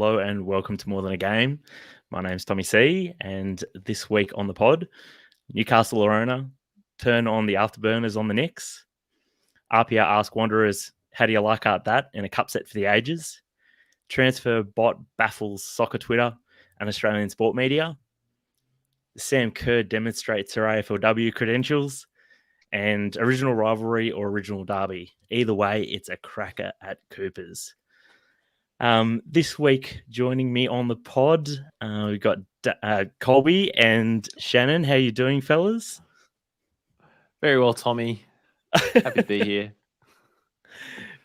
Hello and welcome to More Than a Game. My name's Tommie C, and this week on the pod, Newcastle owner, turn on the afterburners on the Knicks. RPR Ask Wanderers, how do you like that in a cup set for the ages? Transfer bot baffles soccer Twitter and Australian sport media. Sam Kerr demonstrates her AFLW credentials. And original rivalry or original derby. Either way, it's a cracker at Cooper's. This week, joining me on the pod, we've got Colby and Shanen. How you doing, fellas? Very well, Tommie. Happy to be here.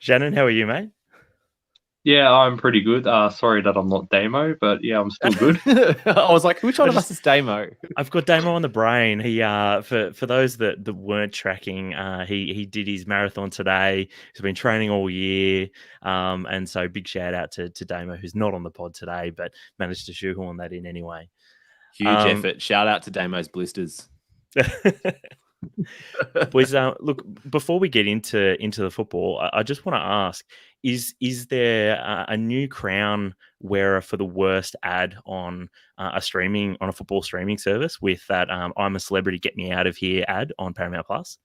Shanen, how are you, mate? Yeah, I'm pretty good. Sorry that I'm not Damo, but yeah, I'm still good. I was like, which one of us is Damo? I've got Damo on the brain. He, for those that weren't tracking, he did his marathon today. He's been training all year, and so big shout out to Damo, who's not on the pod today, but managed to shoehorn that in anyway. Huge effort. Shout out to Damo's blisters. Boys, look, before we get into the football, I just want to ask, is there a new crown wearer for the worst ad on a football streaming service with that I'm a Celebrity, Get Me Out of Here ad on Paramount Plus?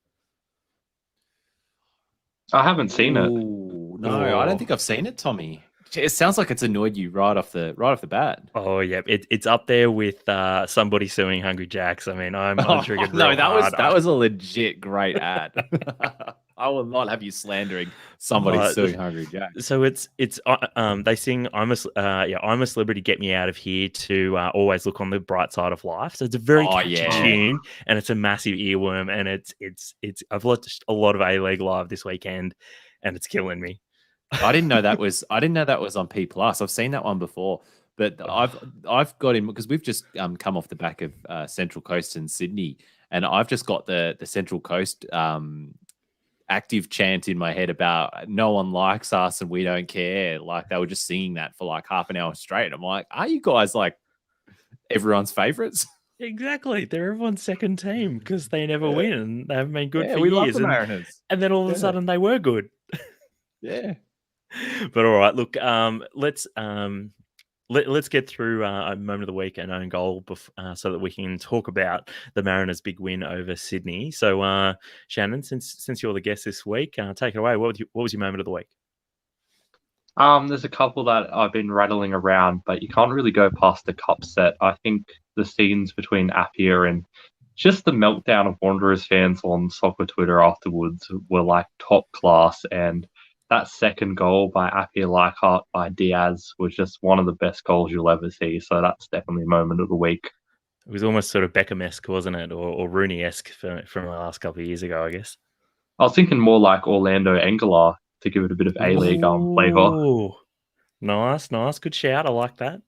I haven't seen it. No, I don't think I've seen it, Tommie. It sounds like it's annoyed you right off the bat. Oh yeah, it's up there with somebody suing Hungry Jacks. I mean, I'm triggered. No, that was a legit great ad. I will not have you slandering somebody suing Hungry Jacks. So it's they sing I'm a Celebrity, Get Me Out of Here to always look on the bright side of life. So it's a very catchy tune, and it's a massive earworm, and it's I've watched a lot of A-League Live this weekend, and it's killing me. I didn't know that was on P+. I've seen that one before, but I've got him because we've just come off the back of Central Coast and Sydney, and I've just got the Central Coast active chant in my head about no one likes us and we don't care. Like they were just singing that for like half an hour straight. I'm like, are you guys like everyone's favorites? Exactly. They're everyone's second team because they never win and they haven't been good for we years. Love the Mariners. And then all of a sudden they were good. Yeah. But all right, look, let's get through a moment of the week and own goal so that we can talk about the Mariners' big win over Sydney. So, Shanen, since you're the guest this week, take it away. What was your moment of the week? There's a couple that I've been rattling around, but you can't really go past the cup set. I think the scenes between Appiah and just the meltdown of Wanderers fans on soccer Twitter afterwards were like top class, and that second goal by Appiah Leichhardt by Diaz was just one of the best goals you'll ever see. So that's definitely a moment of the week. It was almost sort of Beckham-esque, wasn't it? Or Rooney-esque from the last couple of years ago, I guess. I was thinking more like Orlando Engelar to give it a bit of A-League flavour. Nice. Good shout. I like that.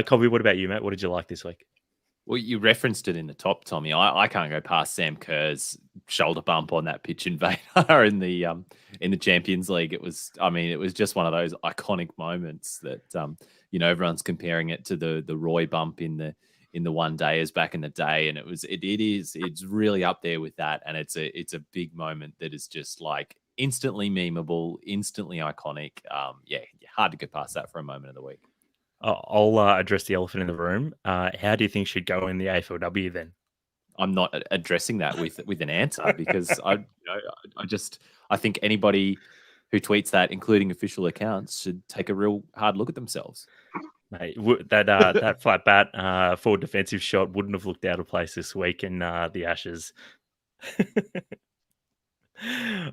Colby, what about you, mate? What did you like this week? Well, you referenced it in the top, Tommie. I can't go past Sam Kerr's shoulder bump on that pitch invader in the Champions League. It was just one of those iconic moments that everyone's comparing it to the Roy bump in the one dayers back in the day, and it's really up there with that, and it's a big moment that is just like instantly memeable, instantly iconic. Hard to go past that for a moment of the week. I'll address the elephant in the room. How do you think should go in the AFLW then? I'm not addressing that with an answer because I think anybody who tweets that, including official accounts, should take a real hard look at themselves. Mate, that flat bat forward defensive shot wouldn't have looked out of place this week in the Ashes.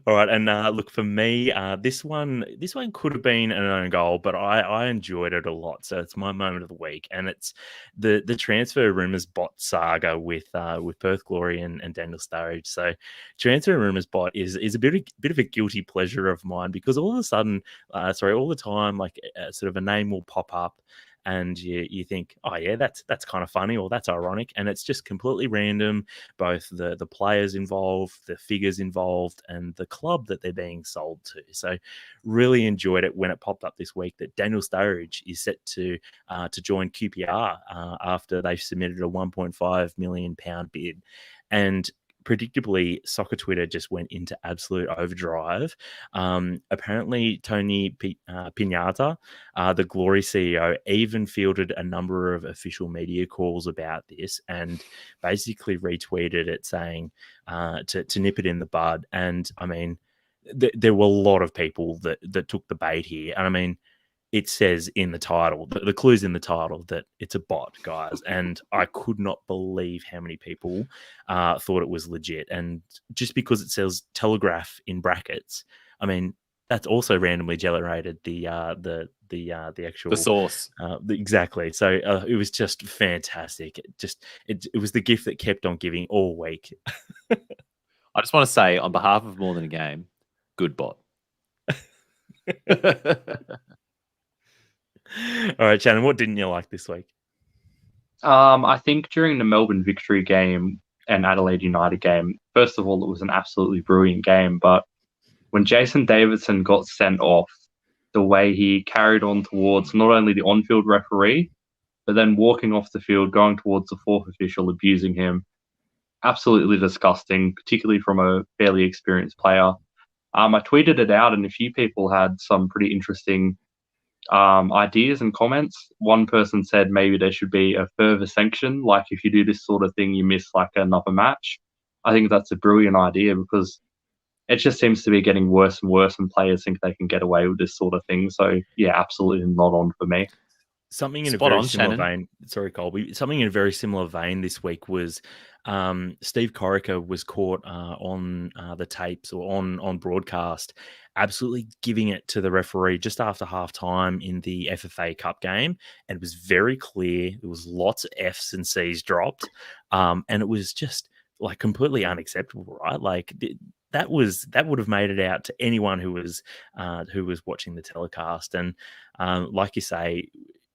All right, and look, for me, this one could have been an own goal, but I enjoyed it a lot. So it's my moment of the week, and it's the transfer rumours bot saga with Perth Glory and Daniel Sturridge. So transfer rumours bot is a bit of a guilty pleasure of mine because all of a sudden, all the time, like sort of a name will pop up. And you think, oh yeah, that's kind of funny or that's ironic, and it's just completely random. Both the players involved, the figures involved, and the club that they're being sold to. So, really enjoyed it when it popped up this week that Daniel Sturridge is set to join QPR after they've submitted a £1.5 million bid, and predictably, soccer Twitter just went into absolute overdrive. Apparently, Tony Pinata, the Glory CEO, even fielded a number of official media calls about this and basically retweeted it saying to nip it in the bud. And I mean, there were a lot of people that took the bait here. And I mean, it says in the title, the clue's in the title, that it's a bot, guys. And I could not believe how many people thought it was legit. And just because it says Telegraph in brackets, I mean, that's also randomly generated the actual The source. Exactly. So it was just fantastic. It was the gift that kept on giving all week. I just want to say, on behalf of More Than a Game, good bot. All right, Shannon, what didn't you like this week? I think during the Melbourne victory game and Adelaide United game, first of all, it was an absolutely brilliant game. But when Jason Davidson got sent off, the way he carried on towards not only the on-field referee, but then walking off the field, going towards the fourth official, abusing him, absolutely disgusting, particularly from a fairly experienced player. I tweeted it out, and a few people had some pretty interesting ideas and comments. One person said maybe there should be a further sanction, like if you do this sort of thing, you miss like another match. I think that's a brilliant idea because it just seems to be getting worse and worse, and players think they can get away with this sort of thing. So yeah, absolutely not on for me. Something in Spot a very on, similar Shannon. vein. Sorry, Colby. Something in a very similar vein this week was Steve Corica was caught on the tapes or on broadcast, absolutely giving it to the referee just after half time in the FFA Cup game, and it was very clear. There was lots of Fs and Cs dropped, and it was just like completely unacceptable, right? Like that would have made it out to anyone who was watching the telecast, and like you say,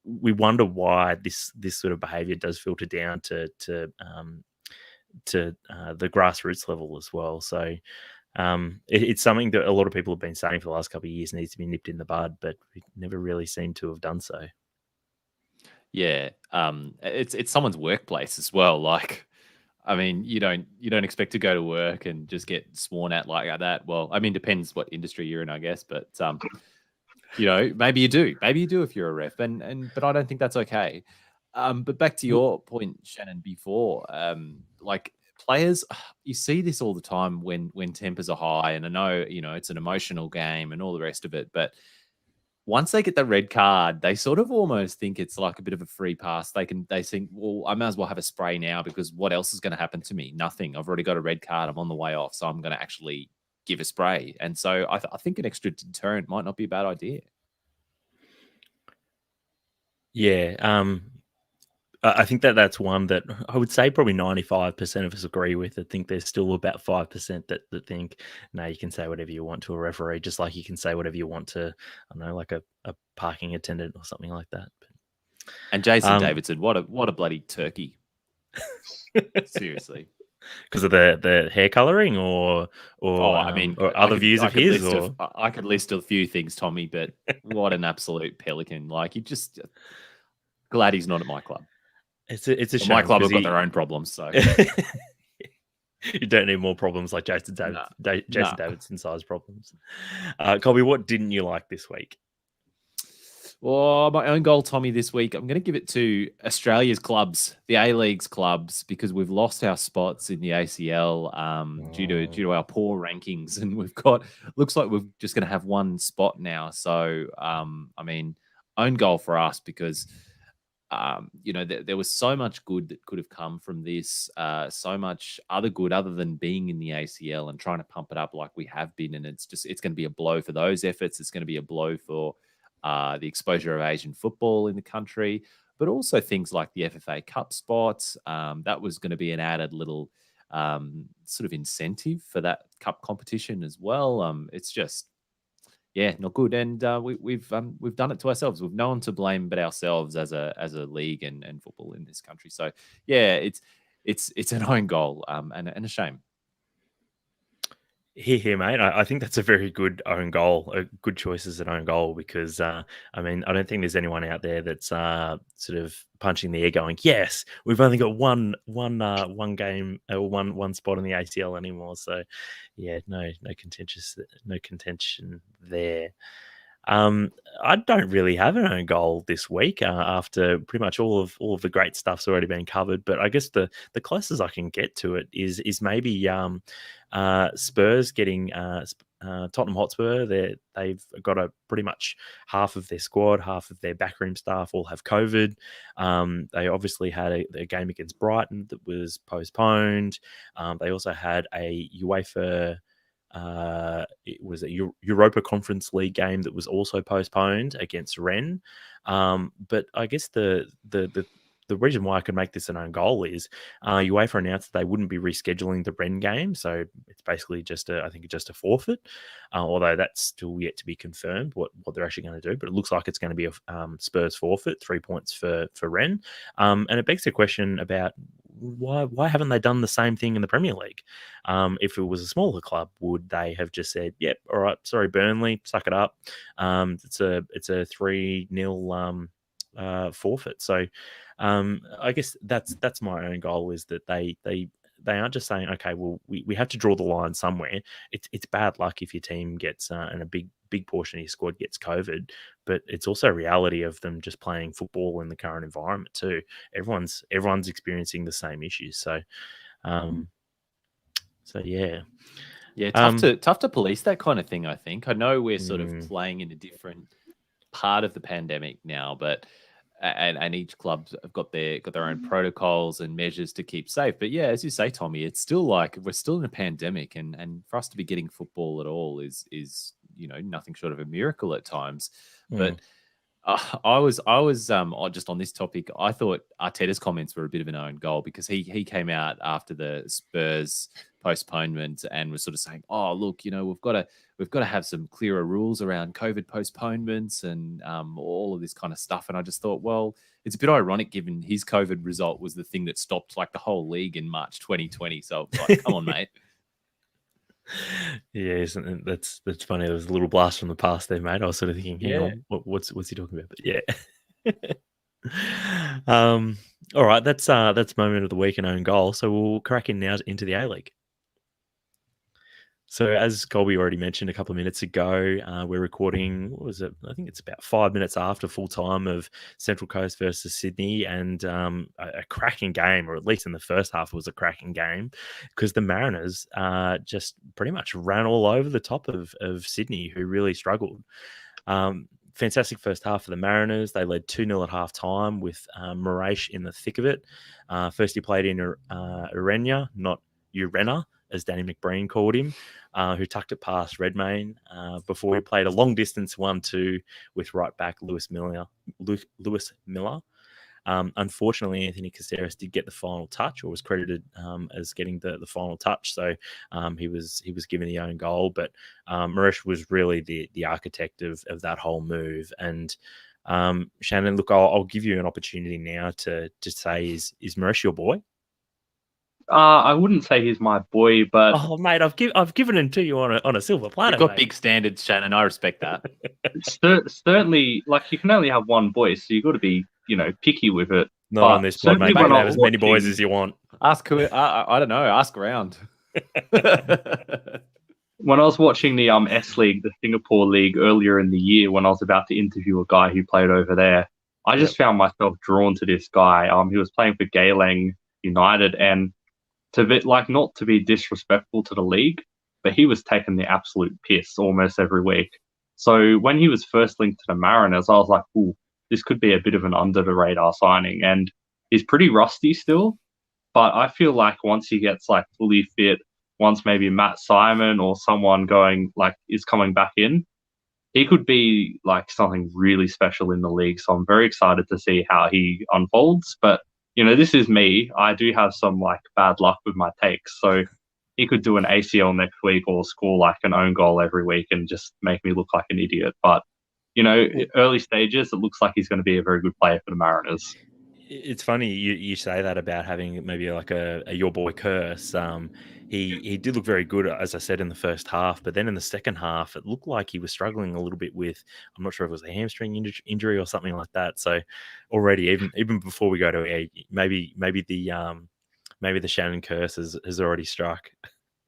we wonder why this sort of behaviour does filter down to the grassroots level as well. So it's something that a lot of people have been saying for the last couple of years needs to be nipped in the bud, but we never really seem to have done so. Yeah, it's someone's workplace as well. Like, I mean, you don't expect to go to work and just get sworn at like that. Well, I mean, depends what industry you're in, I guess, but maybe you do. Maybe you do if you're a ref, but I don't think that's okay. But back to your point, Shannon, before, like players, you see this all the time when tempers are high, and I know it's an emotional game and all the rest of it, but once they get the red card, they sort of almost think it's like a bit of a free pass. They think, well, I might as well have a spray now because what else is going to happen to me? Nothing. I've already got a red card. I'm on the way off, so I'm going to actually give a spray. And so I think an extra deterrent might not be a bad idea. Yeah, I think that's one that I would say probably 95% of us agree with. I think there's still about 5% that think, no, you can say whatever you want to a referee, just like you can say whatever you want to, I don't know, like a parking attendant or something like that. And Jason Davidson, what a bloody turkey. Seriously. Because of the hair coloring or other views of his? I could list a few things, Tommie, but what an absolute pelican. Like, you just glad he's not at my club. It's a shame. My club have got their own problems, so you don't need more problems like Jason Davidson size problems. Colby, what didn't you like this week? Well, my own goal, Tommie, this week, I'm going to give it to Australia's clubs, the A-League's clubs, because we've lost our spots in the ACL due to our poor rankings, and looks like we're just going to have one spot now. So, I mean, own goal for us because there was so much good that could have come from this, so much other good other than being in the ACL and trying to pump it up like we have been. And it's going to be a blow for those efforts. It's going to be a blow for the exposure of Asian football in the country, but also things like the FFA Cup spots. That was going to be an added little sort of incentive for that cup competition as well. It's just, yeah, not good. And we've done it to ourselves. We've no one to blame but ourselves as a league and football in this country. So yeah, it's an own goal and a shame. Here, mate. I think that's a very good own goal, a good choice as an own goal because, I mean, I don't think there's anyone out there that's sort of punching the air going, yes, we've only got one game or one spot in the ACL anymore. So, yeah, no contention there. I don't really have an own goal this week after pretty much all of the great stuff's already been covered. But I guess the closest I can get to it is maybe Spurs getting Tottenham Hotspur. They've got a pretty much half of their squad, half of their backroom staff all have COVID. They obviously had a game against Brighton that was postponed. They also had a UEFA. It was a Europa Conference League game that was also postponed against Rennes. But I guess the reason why I could make this an own goal is UEFA announced that they wouldn't be rescheduling the Rennes game, so it's basically just a forfeit. Although that's still yet to be confirmed what they're actually going to do, but it looks like it's going to be a Spurs forfeit, 3 points for Rennes. And it begs the question about why haven't they done the same thing in the Premier League? If it was a smaller club, would they have just said, "Yep, all right, sorry, Burnley, suck it up"? It's a 3-0 forfeit. So I guess that's my own goal is that they aren't just saying, okay, well, we have to draw the line somewhere. It's bad luck if your team gets and a big portion of your squad gets COVID, but it's also a reality of them just playing football in the current environment too. Everyone's experiencing the same issues. So yeah. Yeah, tough to police that kind of thing, I think. I know we're sort of playing in a different part of the pandemic now, but and each club have got their own protocols and measures to keep safe. But yeah, as you say, Tommie, it's still like we're still in a pandemic, and for us to be getting football at all is nothing short of a miracle at times. But I was just on this topic. I thought Arteta's comments were a bit of an own goal because he came out after the Spurs postponement and was sort of saying, "Oh, look, we've got to have some clearer rules around COVID postponements and all of this kind of stuff." And I just thought, well, it's a bit ironic given his COVID result was the thing that stopped like the whole league in March 2020. So like, come on, mate. Yeah, isn't that's funny. There was a little blast from the past there, mate. I was sort of thinking, hang on, what's he talking about? But yeah. All right, that's moment of the week and own goal. So we'll crack in now into the A-League. So as Colby already mentioned a couple of minutes ago, we're recording, what was it? I think it's about 5 minutes after full time of Central Coast versus Sydney, and a cracking game, or at least in the first half it was a cracking game, because the Mariners just pretty much ran all over the top of Sydney, who really struggled. Fantastic first half for the Mariners. They led 2-0 at half time with Moraes in the thick of it. First he played in Urena, not Urena, as Danny McBreen called him, who tucked it past Redmayne before he played a long-distance 1-2 with right back Lewis Miller. Unfortunately, Anthony Caceres did get the final touch, or was credited as getting the final touch, so he was given the own goal. But Moraes was really the architect of that whole move. And Shanen, look, I'll give you an opportunity now to say, is Moraes your boy? I wouldn't say he's my boy, but mate, I've given him to you on a silver platter. You've got mate. Big standards, Shanen. I respect that. Certainly, like, you can only have one boy, so you've got to be, picky with it. Not on this pod, mate. You can have as many boys as you want. Ask who? I don't know. Ask around. When I was watching the S League, the Singapore League, earlier in the year, when I was about to interview a guy who played over there, I just found myself drawn to this guy. He was playing for Geylang United, and not to be disrespectful to the league, but he was taking the absolute piss almost every week. So when he was first linked to the Mariners, I was like, ooh, this could be a bit of an under the radar signing. And he's pretty rusty still, but I feel like once he gets like fully fit, once maybe Matt Simon or someone is coming back in, he could be like something really special in the league. So I'm very excited to see how he unfolds. But this is me. I do have some like bad luck with my takes. So he could do an ACL next week or score like an own goal every week and just make me look like an idiot. But, early stages, it looks like he's going to be a very good player for the Mariners. It's funny you say that about having maybe like a your boy curse. He did look very good, as I said, in the first half, but then in the second half, it looked like he was struggling a little bit with, I'm not sure if it was a hamstring injury or something like that. So already, even before we go to maybe the Shannon curse has already struck.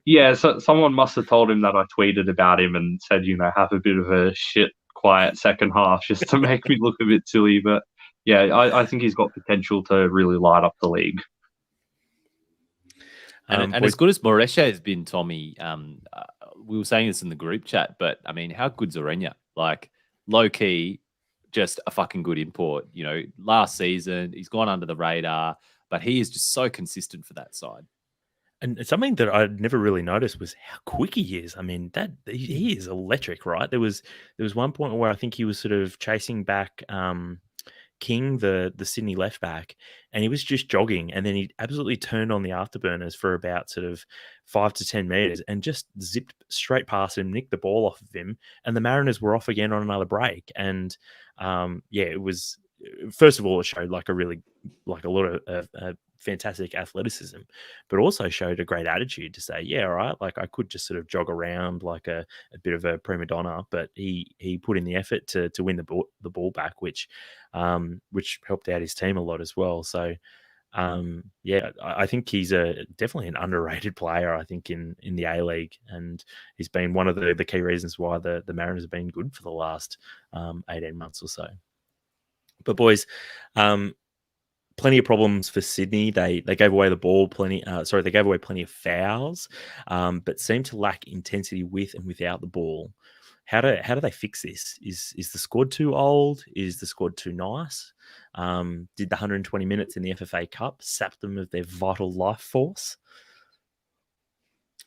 Yeah, so someone must have told him that I tweeted about him and said, have a bit of a shit, quiet second half just to make me look a bit silly. But yeah, I think he's got potential to really light up the league. And as good as Moresha has been, Tommie, we were saying this in the group chat, but I mean, how good's Orenya? Like, low key, just a fucking good import. Last season, he's gone under the radar, but he is just so consistent for that side. And something that I'd never really noticed was how quick he is. I mean, that he is electric, right? There was one point where I think he was sort of chasing back King, the Sydney left back, and he was just jogging, and then he absolutely turned on the afterburners for about sort of 5 to 10 meters and just zipped straight past him, nicked the ball off of him, and the Mariners were off again on another break. And it was, first of all, it showed like a lot of fantastic athleticism, but also showed a great attitude to say, yeah, all right, like I could just sort of jog around like a bit of a prima donna, but he put in the effort to win the ball back, which helped out his team a lot as well. So I think he's definitely an underrated player, I think, in the A-League, and he's been one of the key reasons why the Mariners have been good for the last 18 months or so. But boys, plenty of problems for Sydney. They gave away the ball plenty. They gave away plenty of fouls, but seemed to lack intensity with and without the ball. How do they fix this? Is the squad too old? Is the squad too nice? Did the 120 minutes in the FFA Cup sap them of their vital life force?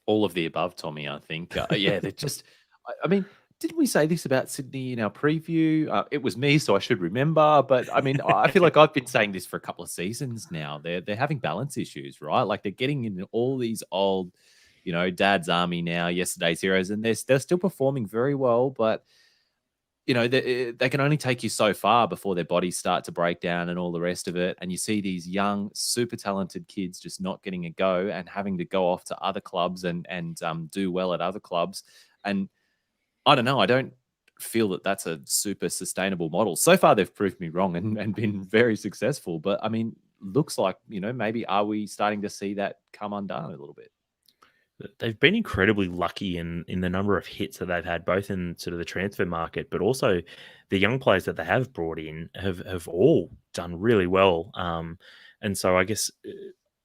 All of the above, Tommie, I think. They're just, I mean, didn't we say this about Sydney in our preview? It was me, so I should remember. But I mean, I feel like I've been saying this for a couple of seasons now. They're having balance issues, right? Like they're getting in all these old, Dad's Army now, yesterday's heroes, and they're still performing very well. But they can only take you so far before their bodies start to break down and all the rest of it. And you see these young, super talented kids just not getting a go and having to go off to other clubs and do well at other clubs. And I don't know. I don't feel that that's a super sustainable model. So far, they've proved me wrong and been very successful. But I mean, looks like, maybe are we starting to see that come undone a little bit? They've been incredibly lucky in the number of hits that they've had, both in sort of the transfer market, but also the young players that they have brought in have all done really well. And so I guess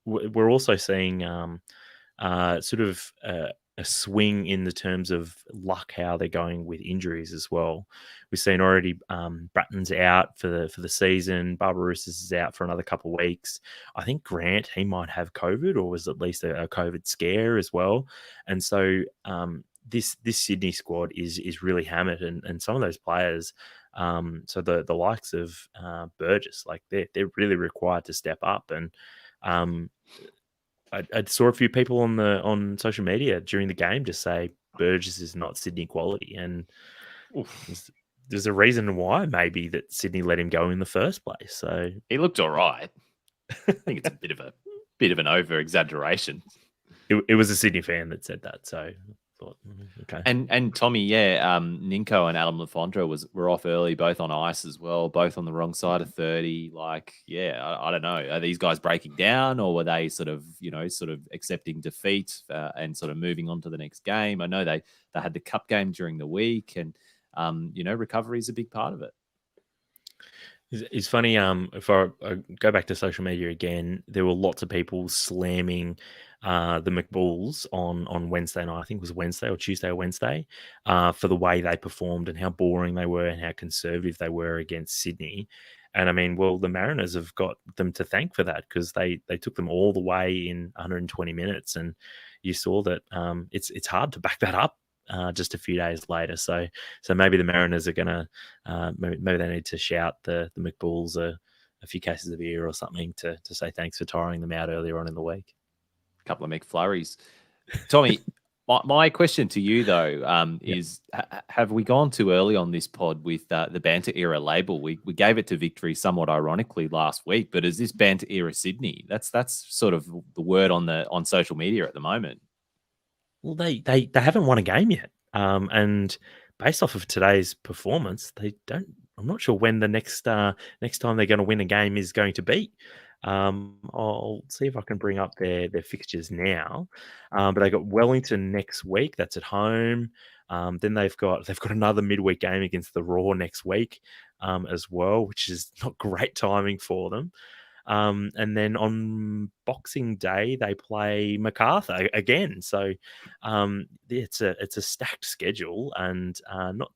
we're also seeing sort of a swing in the terms of luck, how they're going with injuries as well. We've seen already Bratton's out for the season. Barbarouses is out for another couple of weeks. I think Grant, he might have COVID, or was at least a COVID scare as well. And so this Sydney squad is really hammered, and some of those players, so the likes of Burgess, like they're really required to step up. And I saw a few people on social media during the game just say Burgess is not Sydney quality, and there's a reason why maybe that Sydney let him go in the first place. So he looked all right. I think it's a bit of an over exaggeration. It was a Sydney fan that said that, so I thought, okay. And Tommie, Ninko and Adam Lafondra were off early, both on ice as well, both on the wrong side of 30. Like, I don't know. Are these guys breaking down, or were they sort of accepting defeat and sort of moving on to the next game? I know they had the cup game during the week, and recovery is a big part of it. It's funny. If I go back to social media again, there were lots of people slamming the McBulls on Wednesday night. I think it was Wednesday or Tuesday or Wednesday for the way they performed and how boring they were and how conservative they were against Sydney. And I mean, well, the Mariners have got them to thank for that, because they took them all the way in 120 minutes, and you saw that it's hard to back that up just a few days later. So maybe the Mariners are going to, maybe they need to shout the McBulls a few cases of beer or something to say thanks for tiring them out earlier on in the week. A couple of McFlurries. Tommie, My question to you, though, is have we gone too early on this pod with the banter era label? We gave it to Victory somewhat ironically last week, but is this banter era Sydney? That's sort of the word on social media at the moment. Well, they haven't won a game yet, and based off of today's performance, they don't. I'm not sure when the next time they're going to win a game is going to be. I'll see if I can bring up their fixtures now. But they got Wellington next week. That's at home. Then they've got another midweek game against the Raw next week as well, which is not great timing for them. And then on Boxing Day they play Macarthur again. So it's a stacked schedule, and not.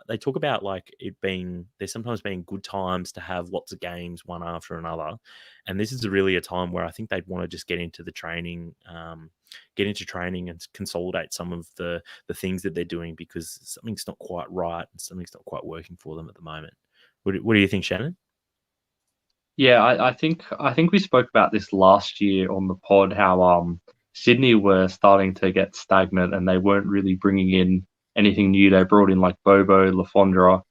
They talk about like there's sometimes being good times to have lots of games one after another, and this is really a time where I think they'd want to just get into training and consolidate some of the things that they're doing, because something's not quite right and something's not quite working for them at the moment. What do you think, Shannon? Yeah, I think we spoke about this last year on the pod, how Sydney were starting to get stagnant and they weren't really bringing in anything new. They brought in like Bobo, Lafondra,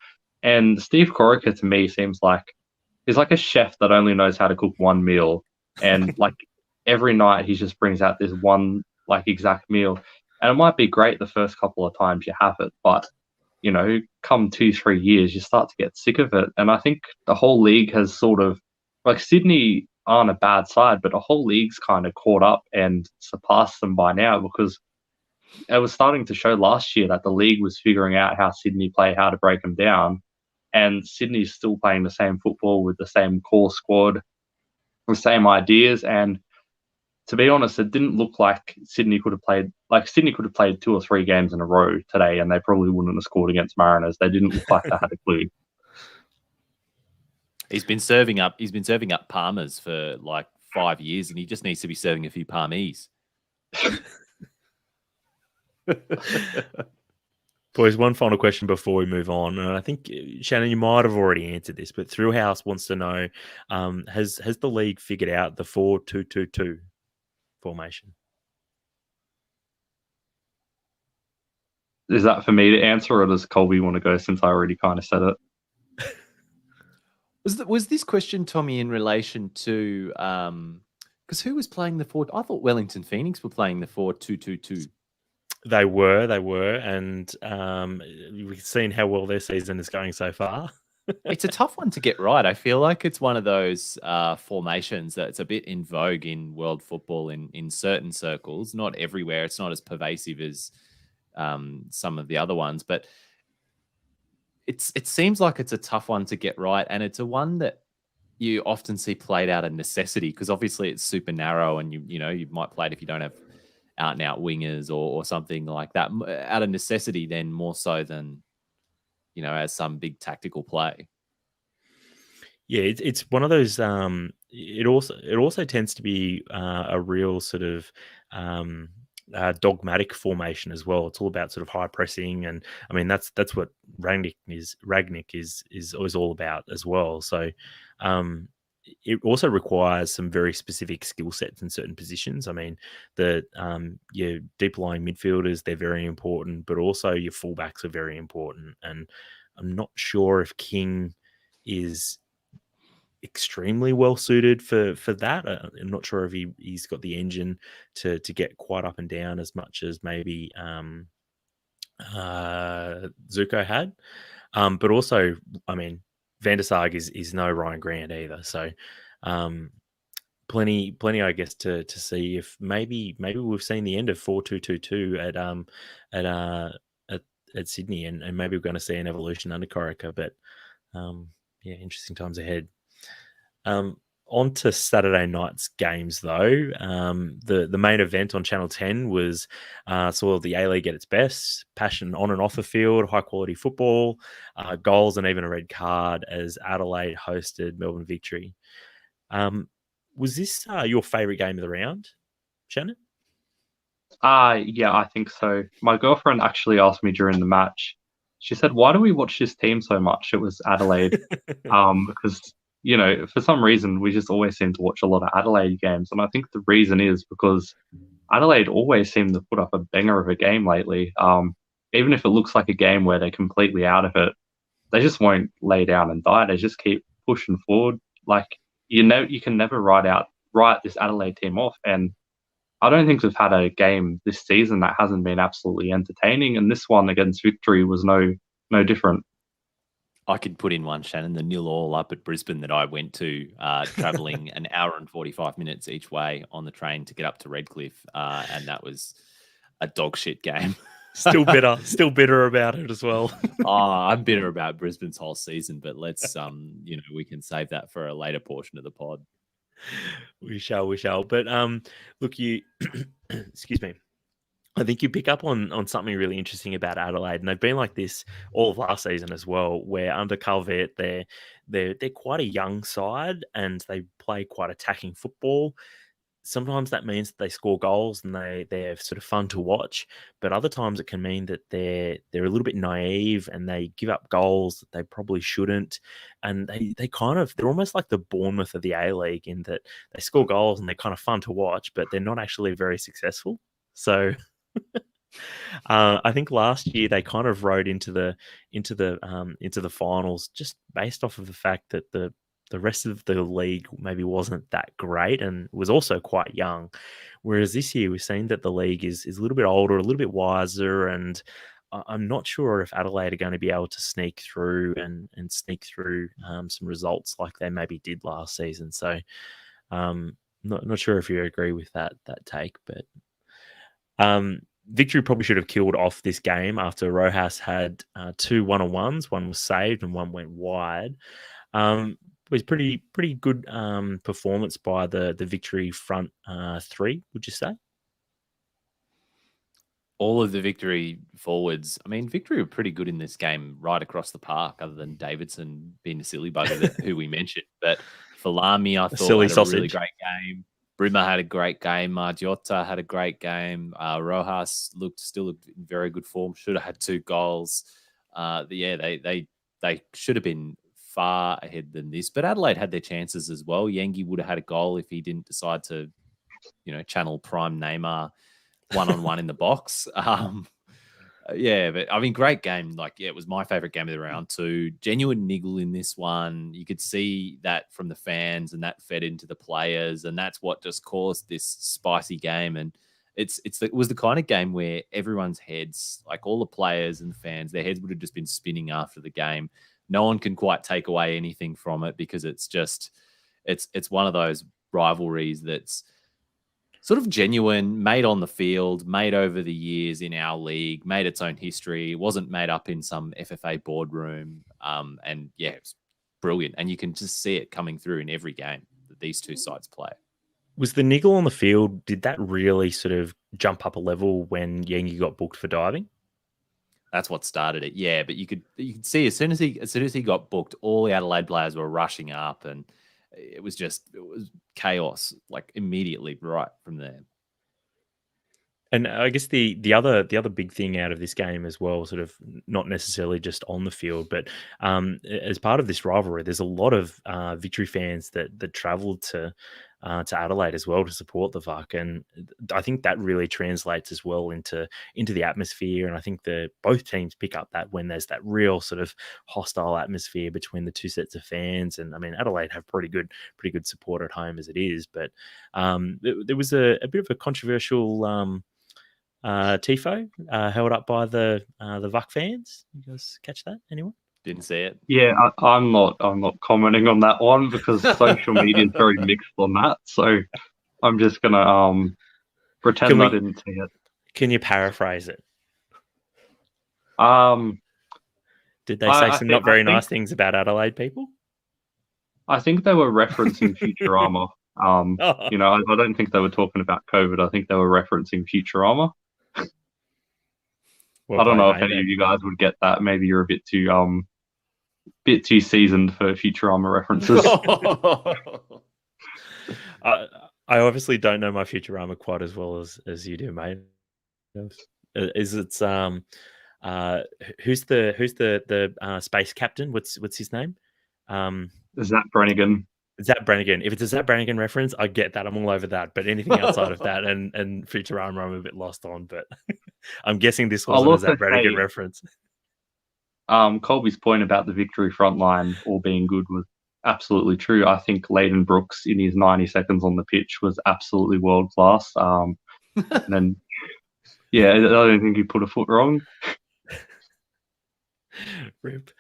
and Steve Corica to me seems like he's like a chef that only knows how to cook one meal, and like every night he just brings out this one like exact meal, and it might be great the first couple of times you have it, but come 2-3 years you start to get sick of it. And I think the whole league has sort of, like, Sydney aren't a bad side, but the whole league's kind of caught up and surpassed them by now, because it was starting to show last year that the league was figuring out how Sydney play, how to break them down. And Sydney's still playing the same football with the same core squad, the same ideas. And to be honest, it didn't look like Sydney could have played 2 or 3 games in a row today, and they probably wouldn't have scored against Mariners. They didn't look like they had a clue. He's been serving up Palmers for like 5 years, and he just needs to be serving a few Palmies. Boys, one final question before we move on. And I think, Shannon, you might have already answered this, but Throughhouse wants to know, has the league figured out the 4-2-2-2 formation? Is that for me to answer, or does Colby want to go, since I already kind of said it? Was this question, Tommie, in relation to because who was playing the 4? I thought Wellington Phoenix were playing the 4-2-2-2. They were, and we've seen how well their season is going so far. It's a tough one to get right. I feel like it's one of those formations that's a bit in vogue in world football in certain circles. Not everywhere. It's not as pervasive as some of the other ones, but it seems like it's a tough one to get right, and it's a one that you often see played out of necessity, because obviously it's super narrow, and you might play it if you don't have out and out wingers or something like that, out of necessity, then more so than as some big tactical play. Yeah, it's one of those. It also tends to be a real sort of dogmatic formation as well. It's all about sort of high pressing, and I mean that's what Rangnick is all about as well. So it also requires some very specific skill sets in certain positions. I mean, your deep lying midfielders, they're very important, but also your fullbacks are very important. And I'm not sure if King is extremely well suited for that. I'm not sure if he's got the engine to get quite up and down as much as maybe Zuko had. But also, I mean, Van der Sar is no Ryan Grant either. So plenty, I guess, to see if maybe we've seen the end of 4-2-2-2 at Sydney, and maybe we're going to see an evolution under Corica. But yeah, interesting times ahead. On to Saturday night's games, though. The main event on Channel 10 was saw the A-League at its best. Passion on and off the field, high-quality football, goals, and even a red card as Adelaide hosted Melbourne Victory. Was this your favourite game of the round, Shannon? Yeah, I think so. My girlfriend actually asked me during the match. She said, "Why do we watch this team so much?" It was Adelaide. Because for some reason, we just always seem to watch a lot of Adelaide games. And I think the reason is because Adelaide always seem to put up a banger of a game lately. Even if it looks like a game where they're completely out of it, they just won't lay down and die. They just keep pushing forward. Like you can never write this Adelaide team off. And I don't think we've had a game this season that hasn't been absolutely entertaining. And this one against Victory was no different. I could put in one, Shannon, the 0-0 up at Brisbane that I went to, travelling an hour and 45 minutes each way on the train to get up to Redcliffe. And that was a dog shit game. Still bitter about it as well. I'm bitter about Brisbane's whole season, but let's, we can save that for a later portion of the pod. We shall. But look, you, excuse me. I think you pick up on something really interesting about Adelaide, and they've been like this all of last season as well. Where under Calvert, they're quite a young side, and they play quite attacking football. Sometimes that means that they score goals and they're sort of fun to watch, but other times it can mean that they're a little bit naive and they give up goals that they probably shouldn't. And they're almost like the Bournemouth of the A-League in that they score goals and they're kind of fun to watch, but they're not actually very successful. So I think last year they kind of rode into the finals just based off of the fact that the rest of the league maybe wasn't that great and was also quite young. Whereas this year we've seen that the league is a little bit older, a little bit wiser, and I'm not sure if Adelaide are going to be able to sneak through and sneak through some results like they maybe did last season. So not sure if you agree with that take, but Victory probably should have killed off this game after Rojas had 2 1-on-1s. One was saved and one went wide. It was pretty good performance by the Victory front three, would you say? All of the Victory forwards, I mean, Victory were pretty good in this game right across the park, other than Davidson being a silly bugger who we mentioned. But Falami, I thought, had a really great game. Brimmer had a great game. Margiotta had a great game. Rojas still looked in very good form. Should have had 2 goals. They should have been far ahead than this, but Adelaide had their chances as well. Yengi would have had a goal if he didn't decide to, channel prime Neymar one-on-one in the box. But I mean, great game. It was my favorite game of the round too. Genuine niggle in this one. You could see that from the fans, and that fed into the players, and that's what just caused this spicy game. And it was the kind of game where everyone's heads, like all the players and the fans, their heads would have just been spinning after the game. No one can quite take away anything from it because it's one of those rivalries that's sort of genuine, made on the field, made over the years in our league, made its own history. It wasn't made up in some FFA boardroom. It's brilliant. And you can just see it coming through in every game that these two sides play. Was the niggle on the field, did that really sort of jump up a level when Yengi got booked for diving? That's what started it, yeah. But you could see as soon as he got booked, all the Adelaide players were rushing up, and it was chaos, like immediately right from there. And I guess the other big thing out of this game as well, sort of not necessarily just on the field, but as part of this rivalry, there's a lot of Victory fans that travelled to Adelaide as well to support the VUC, and I think that really translates as well into the atmosphere. And I think both teams pick up that when there's that real sort of hostile atmosphere between the two sets of fans. And I mean, Adelaide have pretty good support at home as it is, but there was a bit of a controversial tifo held up by the VUC fans. You guys catch that? Anyone? Didn't see it. Yeah, I'm not commenting on that one because social media is very mixed on that. So I'm just gonna pretend I didn't see it. Can you paraphrase it? Did they say some not very nice things about Adelaide people? I think they were referencing Futurama. I don't think they were talking about COVID. I think they were referencing Futurama. I don't know if any of you guys would get that. Maybe you're a bit too seasoned for Futurama references. I obviously don't know my Futurama quite as well as you do, mate. Who's the space captain? What's his name? Zach Brannigan. Zap Brannigan. If it's a Zap Brannigan reference, I get that. I'm all over that. But anything outside of that and Futurama, I'm a bit lost on. But I'm guessing this I'll wasn't a also Zap Brannigan say, reference. Colby's point about the victory front line all being good was absolutely true. I think Leighton Brooks in his 90 seconds on the pitch was absolutely world class. And then, yeah, I don't think he put a foot wrong. Rip.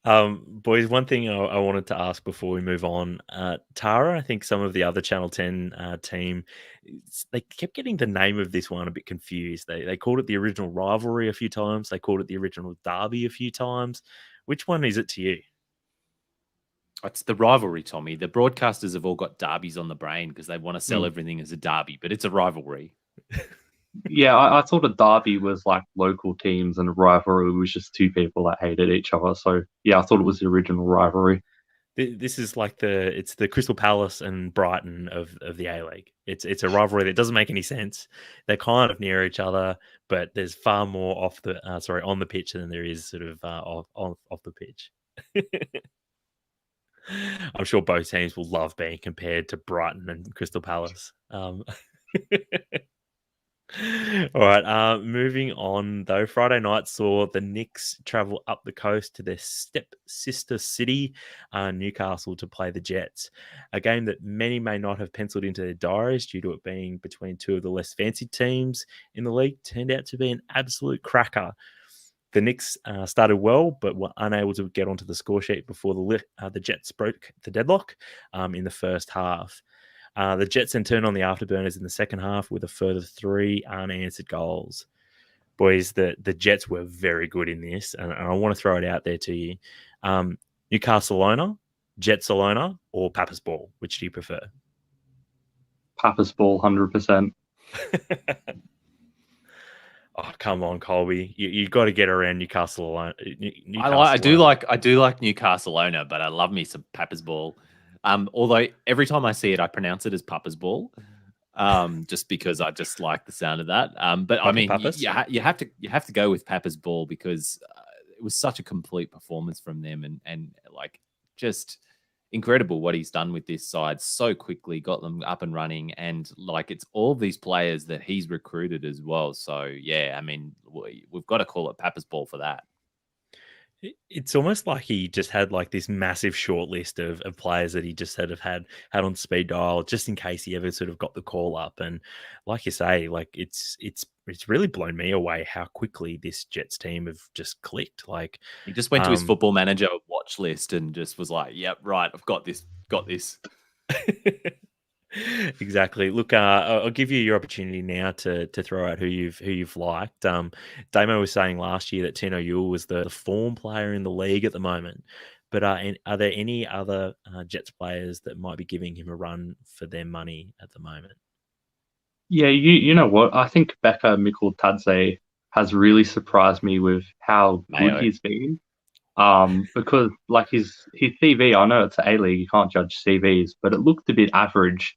Boys, one thing I wanted to ask before we move on, Tara, I think some of the other Channel 10 team, they kept getting the name of this one a bit confused. They called it the original rivalry a few times. They called it the original derby a few times. Which one is it to you? It's the rivalry, Tommie. The broadcasters have all got derbies on the brain because they want to sell everything as a derby, but it's a rivalry. Yeah, I thought a derby was like local teams and a rivalry was just two people that hated each other. So yeah, I thought it was the original rivalry. This is like it's the Crystal Palace and Brighton of the A-League. It's a rivalry that doesn't make any sense. They're kind of near each other, but there's far more on the pitch than there is sort of off the pitch. I'm sure both teams will love being compared to Brighton and Crystal Palace. All right, moving on though. Friday night saw the Knicks travel up the coast to their step-sister city, Newcastle, to play the Jets. A game that many may not have penciled into their diaries due to it being between two of the less fancy teams in the league turned out to be an absolute cracker. The Knicks started well, but were unable to get onto the score sheet before the Jets broke the deadlock in the first half. The Jets then turned on the afterburners in the second half with a further 3 unanswered goals. Boys, the Jets were very good in this, and I want to throw it out there to you. Newcastle-Lona, Jets-Alona, or Papa's Ball? Which do you prefer? Papa's Ball, 100%. Oh, come on, Colby. You got to get around Newcastle-Alona. I do like Newcastle-Lona, but I love me some Papa's Ball. Although every time I see it, I pronounce it as Papa's Ball, just because I just like the sound of that. But I mean, you have to go with Papa's Ball because it was such a complete performance from them, and like just incredible what he's done with this side so quickly, got them up and running, and like it's all these players that he's recruited as well. So yeah, I mean, we've got to call it Papa's Ball for that. It's almost like he just had like this massive short list of players that he just had on speed dial just in case he ever sort of got the call up. And like you say, like it's really blown me away how quickly this Jets team have just clicked. Like he just went to his football manager watch list and just was like, "Yep, right, I've got this." Exactly. Look, I'll give you your opportunity now to throw out who you've liked. Damo was saying last year that Tino Ewell was the form player in the league at the moment, but are there any other Jets players that might be giving him a run for their money at the moment? Yeah, you know what? I think Becca Mikkel-Tadze has really surprised me with how good he's been. Because like his CV, I know it's A-League, you can't judge CVs, but it looked a bit average.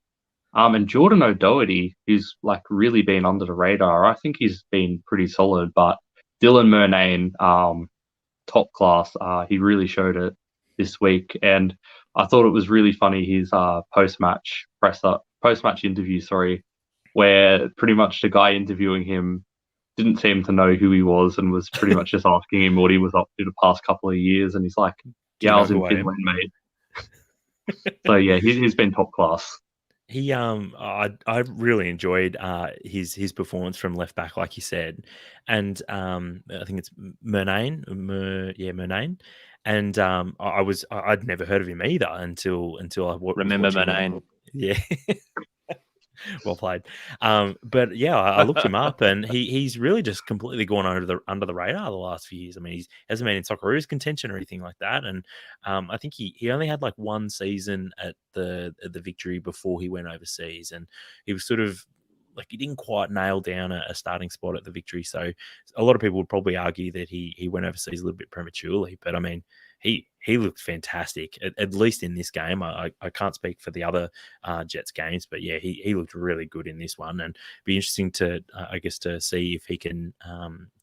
And Jordan O'Doherty, who's like really been under the radar, I think he's been pretty solid. But Dylan Murnane, top class. He really showed it this week, and I thought it was really funny his post-match interview, where pretty much the guy interviewing him didn't seem to know who he was and was pretty much just asking him what he was up to the past couple of years. And he's like, "Yeah, I was in Finland, mate." So yeah, he's been top class. He I really enjoyed his performance from left back, like you said, and I think it's Murnane, Murnane, and I'd never heard of him either until I remember Murnane. Yeah. Well played. But yeah, I looked him up, and he's really just completely gone under the radar the last few years. I mean, he hasn't been in Socceroos contention or anything like that, and I think he only had like one season at the Victory before he went overseas, and he was sort of like he didn't quite nail down a starting spot at the Victory. So a lot of people would probably argue that he went overseas a little bit prematurely, but I mean, he looked fantastic, at least in this game. I can't speak for the other Jets games, but yeah, he looked really good in this one, and be interesting to I guess to see if he can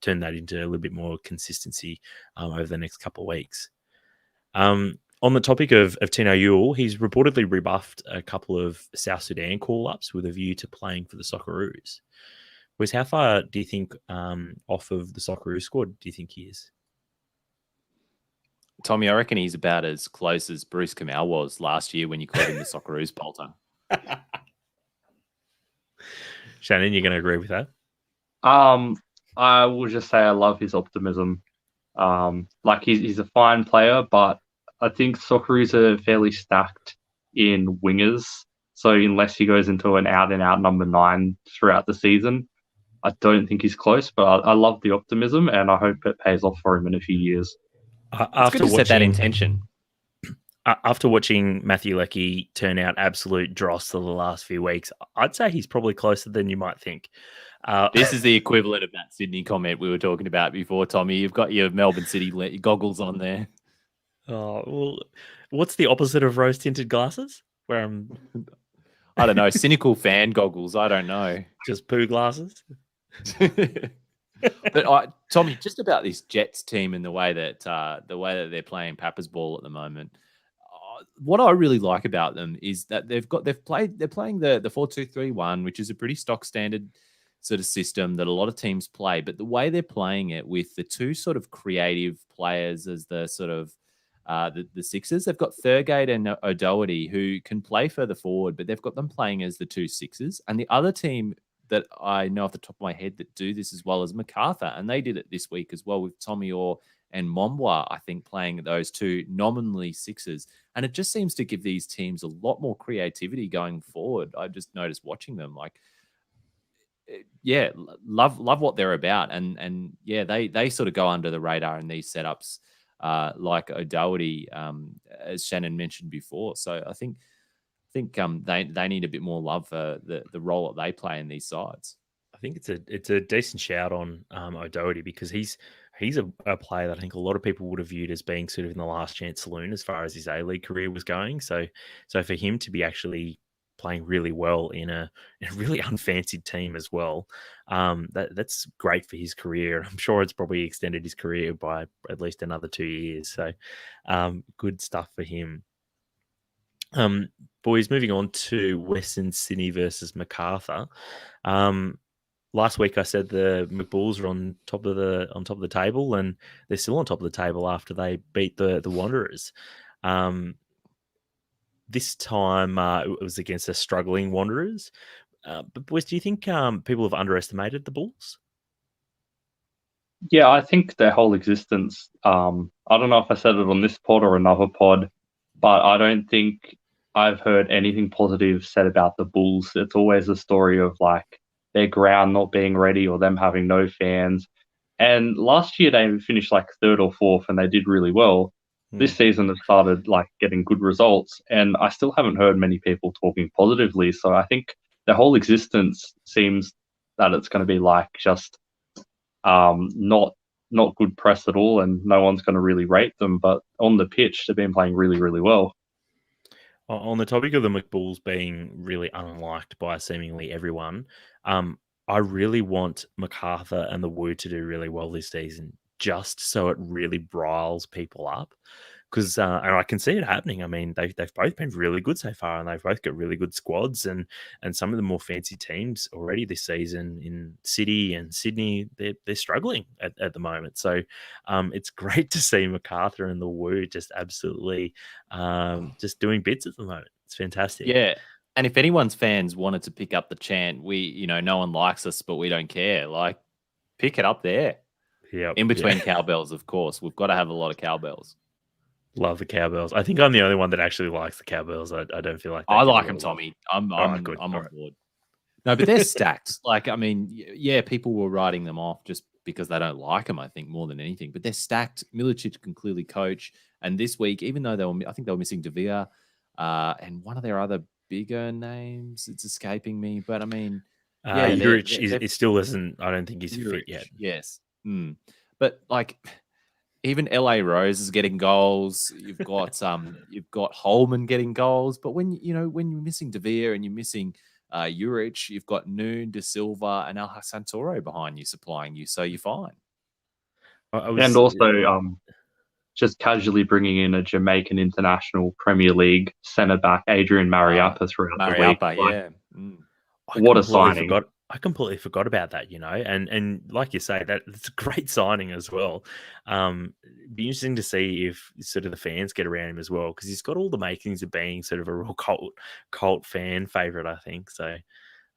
turn that into a little bit more consistency over the next couple of weeks. On the topic of Tino Ewell, he's reportedly rebuffed a couple of South Sudan call-ups with a view to playing for the Socceroos. Whereas how far do you think off of the Socceroos squad do you think he is? Tommie, I reckon he's about as close as Bruce Kamau was last year when you called him the Socceroos bolter. Shannon, you're going to agree with that? I will just say I love his optimism. Like he's a fine player, but I think Socceroos are fairly stacked in wingers. So unless he goes into an out-and-out number 9 throughout the season, I don't think he's close. But I love the optimism, and I hope it pays off for him in a few years. After set that intention. After watching Matthew Leckie turn out absolute dross for the last few weeks, I'd say he's probably closer than you might think. This is the equivalent of that Sydney comment we were talking about before, Tommie. You've got your Melbourne City goggles on there. Oh, well, what's the opposite of rose-tinted glasses? Where I'm... I don't know, cynical fan goggles. I don't know. Just poo glasses? But Tommie, just about this Jets team and the way that they're playing Papa's ball at the moment. What I really like about them is that they're playing the 4-2-3-1, which is a pretty stock standard sort of system that a lot of teams play. But the way they're playing it with the two sort of creative players as the sort of the sixes, they've got Thurgate and O'Doherty who can play further forward, but they've got them playing as the two sixes. And the other team that I know off the top of my head that do this as well as Macarthur, and they did it this week as well with Tommie Orr and Mombois, I think, playing those two nominally sixes. And it just seems to give these teams a lot more creativity going forward. I just noticed watching them, love what they're about. And they sort of go under the radar in these setups, like O'Doherty, as Shannon mentioned before. So I think they need a bit more love for the role that they play in these sides. I think it's a decent shout on O'Doherty because he's a player that I think a lot of people would have viewed as being sort of in the last chance saloon as far as his A-League career was going. So for him to be actually playing really well in a really unfancied team as well, that's great for his career. I'm sure it's probably extended his career by at least another 2 years. So good stuff for him. Boys, moving on to Western Sydney versus Macarthur. Last week I said the McBulls are on top of the table, and they're still on top of the table after they beat the Wanderers. This time it was against the struggling Wanderers. But boys, do you think people have underestimated the Bulls? Yeah, I think their whole existence. I don't know if I said it on this pod or another pod, but I don't think I've heard anything positive said about the Bulls. It's always a story of like their ground not being ready or them having no fans. And last year they finished like 3rd or 4th and they did really well. This season they've started like getting good results, and I still haven't heard many people talking positively. So I think their whole existence seems that it's going to be like just not good press at all, and no one's going to really rate them. But on the pitch, they've been playing really, really well. On the topic of the McBulls being really unliked by seemingly everyone, I really want Macarthur and the Woo to do really well this season, just so it really riles people up. Because and I can see it happening. I mean, they've both been really good so far, and they've both got really good squads. And some of the more fancy teams already this season in City and Sydney, they're struggling at the moment. So it's great to see Macarthur and the Woo just absolutely just doing bits at the moment. It's fantastic. Yeah. And if anyone's fans wanted to pick up the chant, no one likes us, but we don't care. Like, pick it up there. Yeah. In between cowbells, of course. We've got to have a lot of cowbells. Love the cowbells. I think I'm the only one that actually likes the cowbells. I don't feel like I like them, Tommie. I'm on board. No, but they're stacked. Like, I mean, yeah, people were writing them off just because they don't like them, I think, more than anything. But they're stacked. Milicic can clearly coach. And this week, even though I think they were missing De Vere and one of their other bigger names, it's escaping me. But I mean, Juric it still isn't. I don't think he's fit yet. Yes. But like, even LA Rose is getting goals. You've got Holman getting goals. But when you're missing De Vere and you're missing Juric, you've got Noon, De Silva, and Al Santoro behind you supplying you, so you're fine. just casually bringing in a Jamaican international Premier League centre-back, Adrian Mariappa, throughout the week. Mariappa, yeah. What a signing. I completely forgot about that, and like you say, that it's a great signing as well. Be interesting to see if sort of the fans get around him as well, because he's got all the makings of being sort of a real cult fan favorite, I think. So,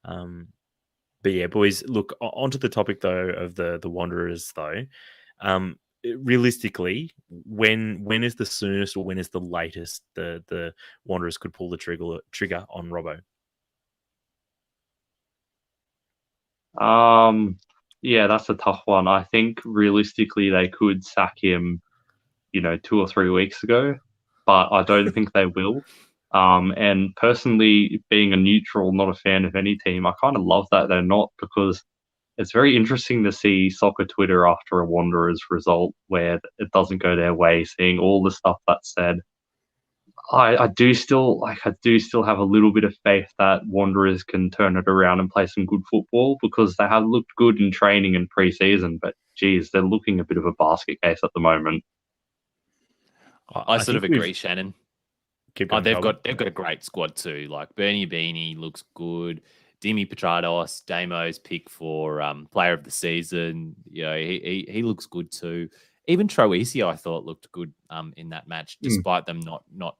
but yeah, boys, look, onto the topic though of the Wanderers though. Realistically, when is the soonest or when is the latest the Wanderers could pull the trigger on Robbo? Yeah, that's a tough one. I think realistically they could sack him, 2 or 3 weeks ago, but I don't think they will. And personally, being a neutral, not a fan of any team, I kind of love that they're not, because it's very interesting to see soccer Twitter after a Wanderers result where it doesn't go their way, seeing all the stuff that's said. I do still have a little bit of faith that Wanderers can turn it around and play some good football, because they have looked good in training and pre-season, but geez, they're looking a bit of a basket case at the moment. I sort of agree, Shannon. They've got a great squad too. Like Bernie Beanie looks good. Dimi Petrados, Damo's pick for player of the season. He looks good too. Even Troisi, I thought, looked good in that match, despite them not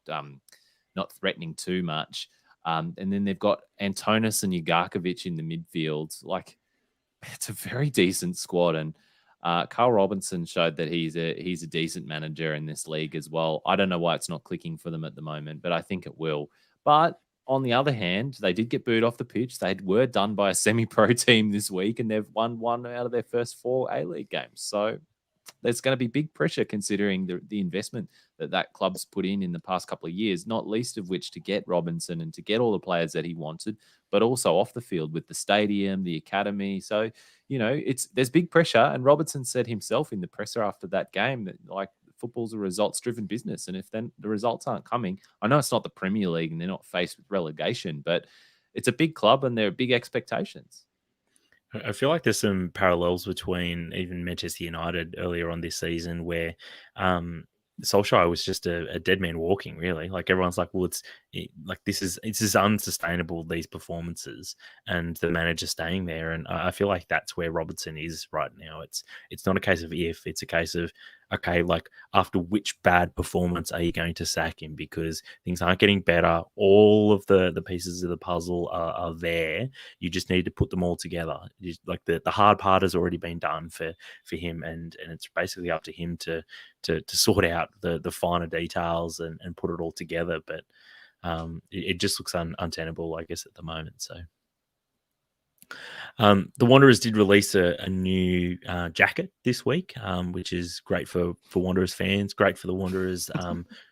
threatening too much. And then they've got Antonis and Ugarkovic in the midfield. Like, it's a very decent squad. And Carl Robinson showed that he's a decent manager in this league as well. I don't know why it's not clicking for them at the moment, but I think it will. But on the other hand, they did get booed off the pitch. They were done by a semi-pro team this week, and they've won 1 out of their first 4 A-League games. So there's going to be big pressure considering the investment that club's put in the past couple of years, not least of which to get Robinson and to get all the players that he wanted, but also off the field with the stadium, the academy. So, there's big pressure. And Robertson said himself in the presser after that game that, like, football's a results-driven business. And if then the results aren't coming, I know it's not the Premier League and they're not faced with relegation, but it's a big club and there are big expectations. I feel like there's some parallels between even Manchester United earlier on this season, where Solskjaer was just a dead man walking, really. Like, everyone's like, well, it's unsustainable, these performances, and the manager staying there. And I feel like that's where Robertson is right now. It's not a case of if, it's a case of, okay, like, after which bad performance are you going to sack him? Because things aren't getting better. All of the pieces of the puzzle are there. You just need to put them all together. Like, the hard part has already been done for him, and it's basically up to him to sort out the finer details and put it all together. But it just looks untenable, I guess, at the moment. So the Wanderers did release a new jacket this week, which is great for Wanderers fans, great for the Wanderers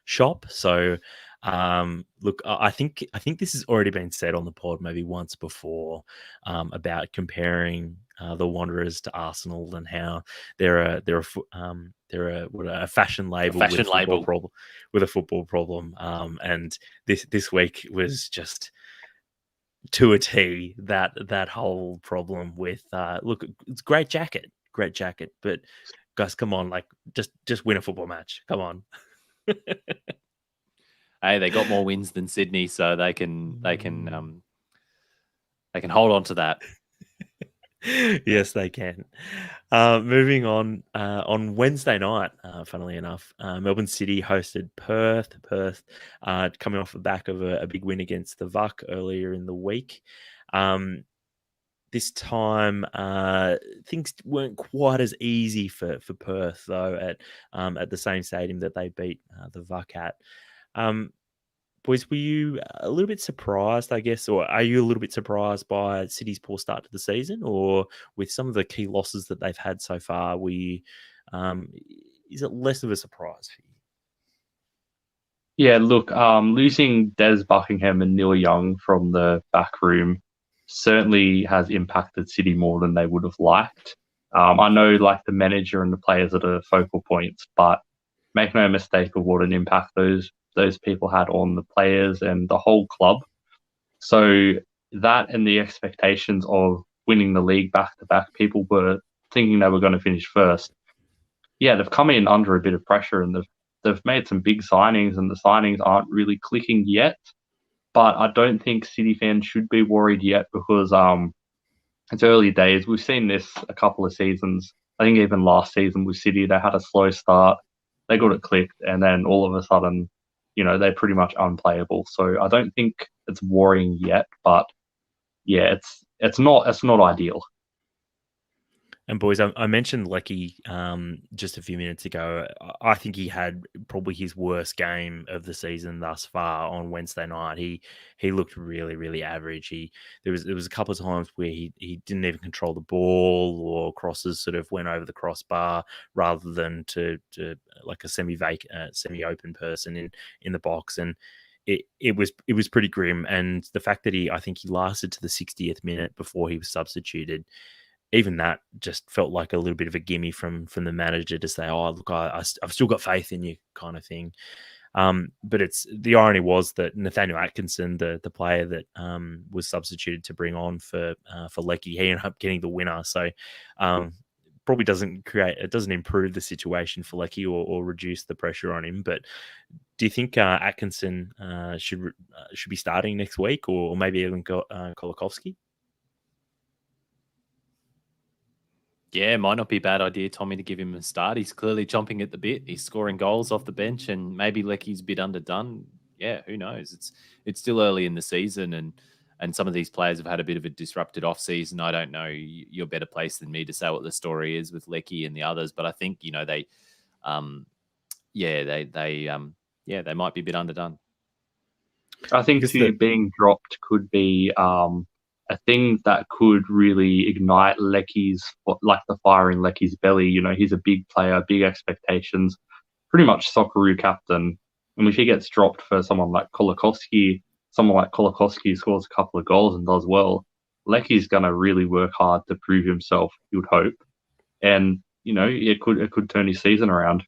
shop. So look, I think this has already been said on the pod maybe once before, about comparing the Wanderers to Arsenal and how they're a fashion label, with a football problem. And this week was just to a T that whole problem with look, it's great jacket, but guys, come on, like, just win a football match, come on. Hey, they got more wins than Sydney, so they can hold on to that. Yes, they can. Moving on Wednesday night, funnily enough, Melbourne City hosted Perth. Perth coming off the back of a big win against the VUC earlier in the week. This time, things weren't quite as easy for Perth, though, at the same stadium that they beat the VUC at. Boys, were you a little bit surprised, I guess, or are you a little bit surprised by City's poor start to the season, or with some of the key losses that they've had so far, is it less of a surprise for you? Yeah, look, losing Des Buckingham and Neil Young from the back room certainly has impacted City more than they would have liked. I know, like, the manager and the players are the focal points, but make no mistake of what an impact those people had on the players and the whole club. So that and the expectations of winning the league back to back, people were thinking they were going to finish first. Yeah, they've come in under a bit of pressure and they've they've made some big signings, and the signings aren't really clicking yet. But I don't think City fans should be worried yet because it's early days. We've seen this a couple of seasons. I think even last season with City, they had a slow start, they got it clicked, and then all of a sudden, they're pretty much unplayable. So I don't think it's worrying yet, but yeah, it's not ideal. And boys, I mentioned Lecky just a few minutes ago. I think he had probably his worst game of the season thus far on Wednesday night. He looked really, really average. There was a couple of times where he didn't even control the ball, or crosses sort of went over the crossbar rather than to like a semi-open person in the box. And it was pretty grim. And the fact that I think he lasted to the 60th minute before he was substituted, even that just felt like a little bit of a gimme from the manager to say, "Oh, look, I've still got faith in you," kind of thing. But the irony was that Nathaniel Atkinson, the player that was substituted to bring on for Lecky, he ended up getting the winner. So probably doesn't improve the situation for Lecky or reduce the pressure on him. But do you think Atkinson should be starting next week, or maybe even Kolakowski? Yeah, it might not be a bad idea, Tommie, to give him a start. He's clearly chomping at the bit. He's scoring goals off the bench, and maybe Lecky's a bit underdone. Yeah, who knows? It's still early in the season, and some of these players have had a bit of a disrupted off season. I don't know. You're better placed than me to say what the story is with Lecky and the others, but I think they might be a bit underdone. I think being dropped could be a thing that could really ignite Lecky's, like the fire in Lecky's belly. He's a big player, big expectations, pretty much Socceroo captain. And if he gets dropped for someone like Kolakowski scores a couple of goals and does well, Lecky's going to really work hard to prove himself, you would hope. And, it could turn his season around.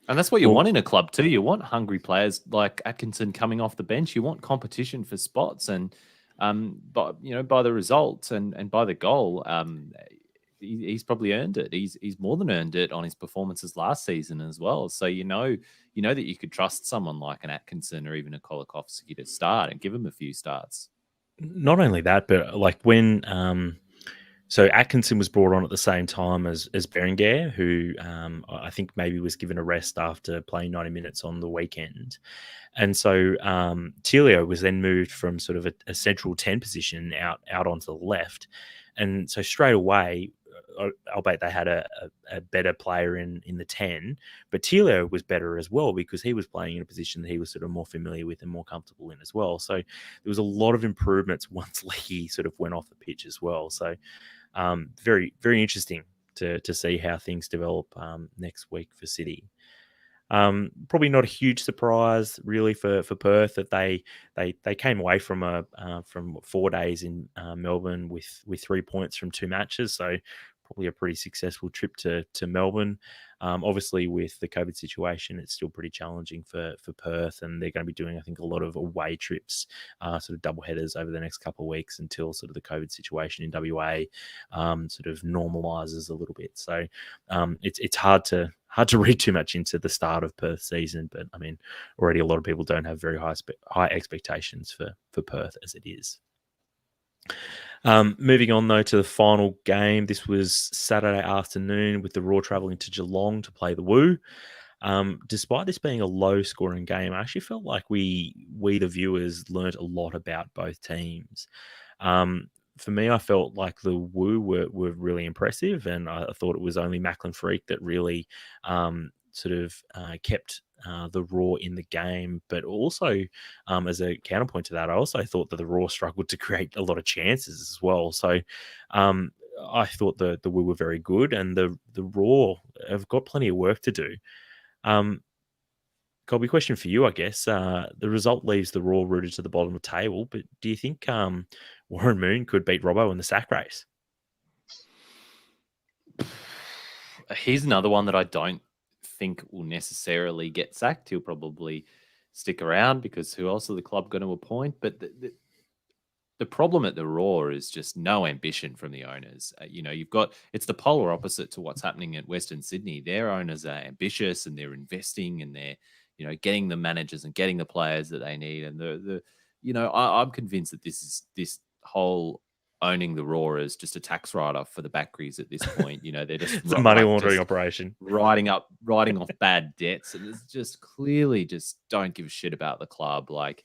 And that's what you want in a club too. You want hungry players like Atkinson coming off the bench. You want competition for spots, and by the results and by the goal, he's probably earned it. He's more than earned it on his performances last season as well. So you know that you could trust someone like an Atkinson or even a Kolakowski to start and give him a few starts. Not only that, but like when so Atkinson was brought on at the same time as Berenguer, who I think maybe was given a rest after playing 90 minutes on the weekend. And so Tilio was then moved from sort of a central 10 position out onto the left. And so straight away, albeit they had a better player in the 10, but Tilio was better as well because he was playing in a position that he was sort of more familiar with and more comfortable in as well. So there was a lot of improvements once Lecky sort of went off the pitch as well. So very, very interesting to see how things develop next week for City. Probably not a huge surprise really for Perth that they came away from 4 days in Melbourne with 3 points from 2 matches. So probably a pretty successful trip to Melbourne. Obviously, with the COVID situation, it's still pretty challenging for Perth, and they're going to be doing, I think, a lot of away trips, sort of double headers over the next couple of weeks until sort of the COVID situation in WA sort of normalises a little bit. So it's hard to read too much into the start of Perth's season, but I mean, already a lot of people don't have very high expectations for Perth as it is. Moving on, though, to the final game. This was Saturday afternoon with the Raw travelling to Geelong to play the Woo. Despite this being a low-scoring game, I actually felt like we the viewers, learnt a lot about both teams. For me, I felt like the Woo were really impressive, and I thought it was only Macklin Freak that really kept the Raw in the game. But also, as a counterpoint to that, I also thought that the Raw struggled to create a lot of chances as well. So I thought the Woo were very good, and the Raw have got plenty of work to do. Colby, question for you, I guess. The result leaves the Raw rooted to the bottom of the table, but do you think Warren Moon could beat Robbo in the sack race? Here's another one that I don't think will necessarily get sacked. He'll probably stick around because who else are the club going to appoint? But the problem at the Raw is just no ambition from the owners. It's the polar opposite to what's happening at Western Sydney. Their owners are ambitious and they're investing and they're, getting the managers and getting the players that they need. And I'm convinced that this whole owning the Raw is just a tax write-off for the Backries at this point. They're just it's a money laundering operation, writing off bad debts, and it's just clearly just don't give a shit about the club. Like,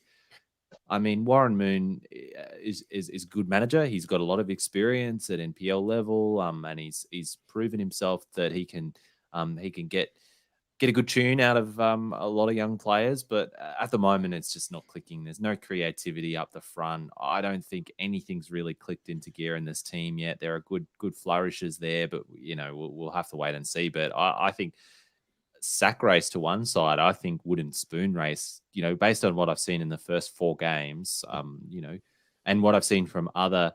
I mean, Warren Moon is a good manager. He's got a lot of experience at NPL level, and he's proven himself that he can get a good tune out of a lot of young players. But at the moment, it's just not clicking. There's no creativity up the front. I don't think anything's really clicked into gear in this team yet. There are good flourishes there, but we'll have to wait and see. But I think sack race to one side, I think wooden spoon race, based on what I've seen in the first 4 games, and what I've seen from other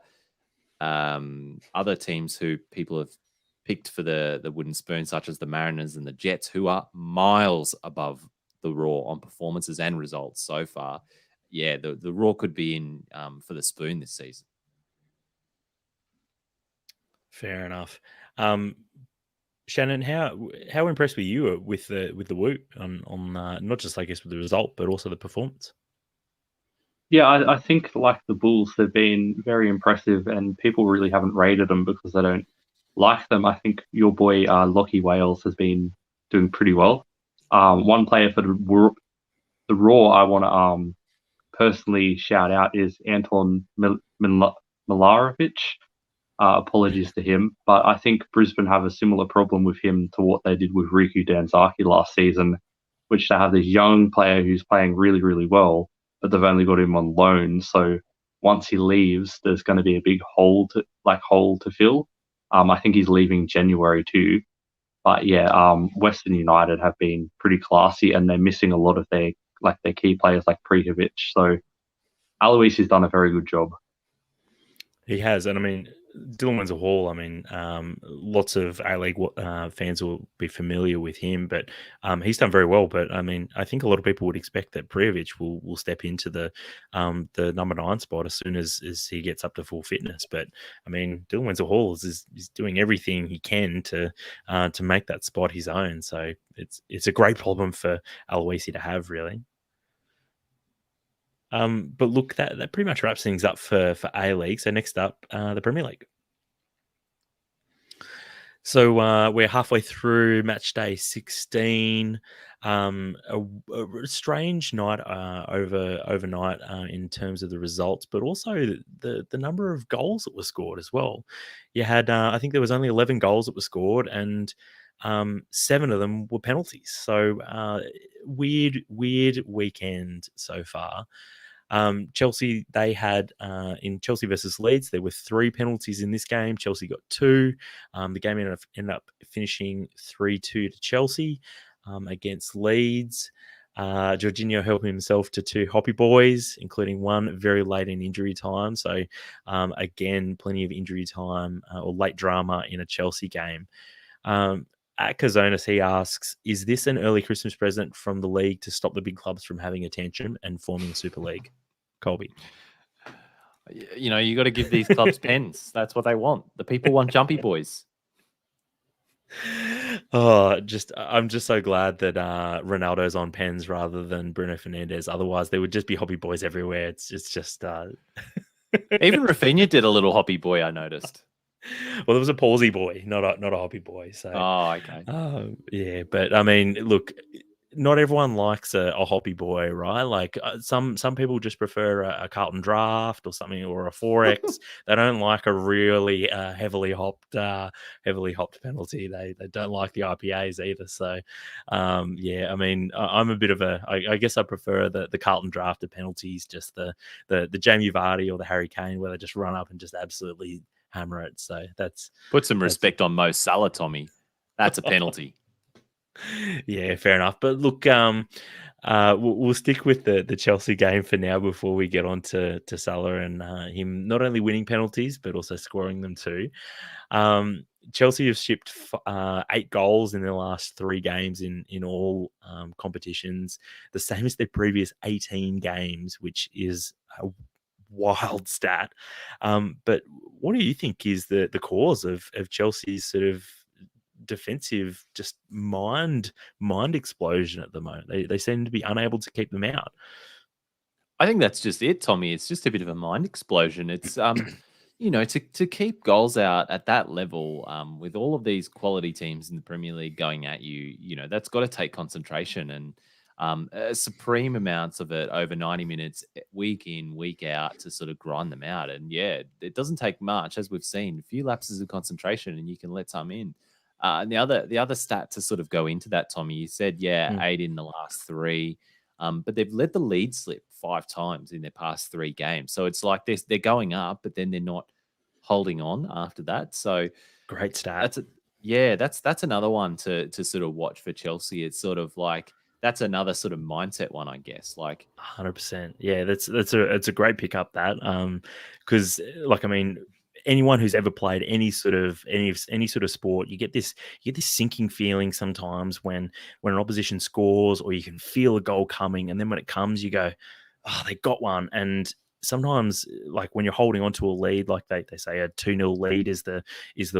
teams who people have picked for the wooden spoon, such as the Mariners and the Jets, who are miles above the Raw on performances and results so far. Yeah, the Raw could be in for the spoon this season. Fair enough. Shanen, how impressed were you with the Woo on not just, I guess, with the result, but also the performance? Yeah, I think like the Bulls, they've been very impressive, and people really haven't rated them because they don't like them. I think your boy Lockie Wales has been doing pretty well. One player for the Raw I want to personally shout out is Anton Milarovic. Apologies to him, but I think Brisbane have a similar problem with him to what they did with Riku Danzaki last season, which they have this young player who's playing really, really well, but they've only got him on loan. So once he leaves, there's going to be a big hole to fill. I think he's leaving January too. But yeah, Western United have been pretty classy, and they're missing a lot of their key players like Prijovic. So Alois has done a very good job. He has, and I mean, Dylan Wenzel Hall, I mean, lots of A-League fans will be familiar with him, but he's done very well. But I mean, I think a lot of people would expect that Prijovic will step into the number 9 spot as soon as he gets up to full fitness. But I mean, Dylan Wenzel Hall is doing everything he can to make that spot his own. So it's a great problem for Aloisi to have, really. But look, that pretty much wraps things up for A-League. So next up, the Premier League. So we're halfway through match day 16. A strange night overnight in terms of the results, but also the number of goals that were scored as well. You had, I think there was only 11 goals that were scored, and 7 of them were penalties. So weird weekend so far. Chelsea, they had in Chelsea versus Leeds, there were 3 penalties in this game. Chelsea got 2. The game ended up finishing 3-2 to Chelsea against Leeds. Jorginho helped himself to 2 hoppy boys, including one very late in injury time. So again, plenty of injury time or late drama in a Chelsea game. At Kazonis, he asks, is this an early Christmas present from the league to stop the big clubs from having a tantrum and forming a Super League? Colby. You got to give these clubs pens. That's what they want. The people want jumpy boys. I'm just so glad that Ronaldo's on pens rather than Bruno Fernandes. Otherwise, there would just be hoppy boys everywhere. It's just Even Rafinha did a little hoppy boy, I noticed. Well, there was a palsy boy, not a hoppy boy. So, okay. Yeah, but I mean, look, not everyone likes a hoppy boy, right? Like some people just prefer a Carlton draft or something, or a 4X. They don't like a really heavily hopped penalty. They don't like the IPAs either. So, yeah, I mean, I'm a bit of I guess I prefer the Carlton drafted penalties, just the Jamie Vardy or the Harry Kane, where they just run up and just absolutely hammer it. So put some respect on Mo Salah, Tommie. That's a penalty. Yeah, fair enough. But look, we'll stick with the Chelsea game for now before we get on to Salah and him not only winning penalties but also scoring them too. Chelsea have shipped 8 goals in their last 3 games in all competitions, the same as their previous 18 games, which is wild stat. But what do you think is the cause of Chelsea's sort of defensive just mind explosion at the moment? They seem to be unable to keep them out. I think that's just it, Tommy. It's just a bit of a mind explosion. It's to keep goals out at that level, with all of these quality teams in the Premier League going at you, that's got to take concentration and supreme amounts of it over 90 minutes, week in, week out, to sort of grind them out. And yeah, it doesn't take much, as we've seen, a few lapses of concentration, and you can let some in. And the other stat to sort of go into that, Tommy, you said, 8 in the last 3. But they've let the lead slip 5 times in their past 3 games. So it's like they're going up, but then they're not holding on after that. So great stat. That's another one to sort of watch for Chelsea. It's sort of like that's another sort of mindset one, I guess. Like 100%. Yeah, it's a great pickup that because like I mean, anyone who's ever played any sort of sport, you get this sinking feeling sometimes when an opposition scores, or you can feel a goal coming, and then when it comes, you go, oh, they got one. And sometimes, like when you're holding on to a lead, like they say a 2-0 lead is the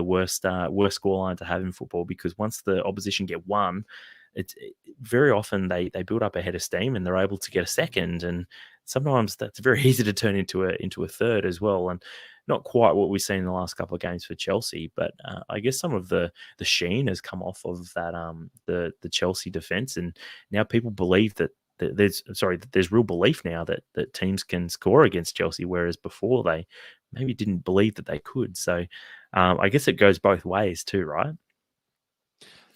worst scoreline to have in football, because once the opposition get one, it's very often they build up a head of steam and they're able to get a second, and sometimes that's very easy to turn into a third as well. And not quite what we've seen in the last couple of games for Chelsea, but I guess some of the sheen has come off of that the Chelsea defense, and now people believe that there's real belief now that teams can score against Chelsea, whereas before they maybe didn't believe that they could. So I guess it goes both ways too, right?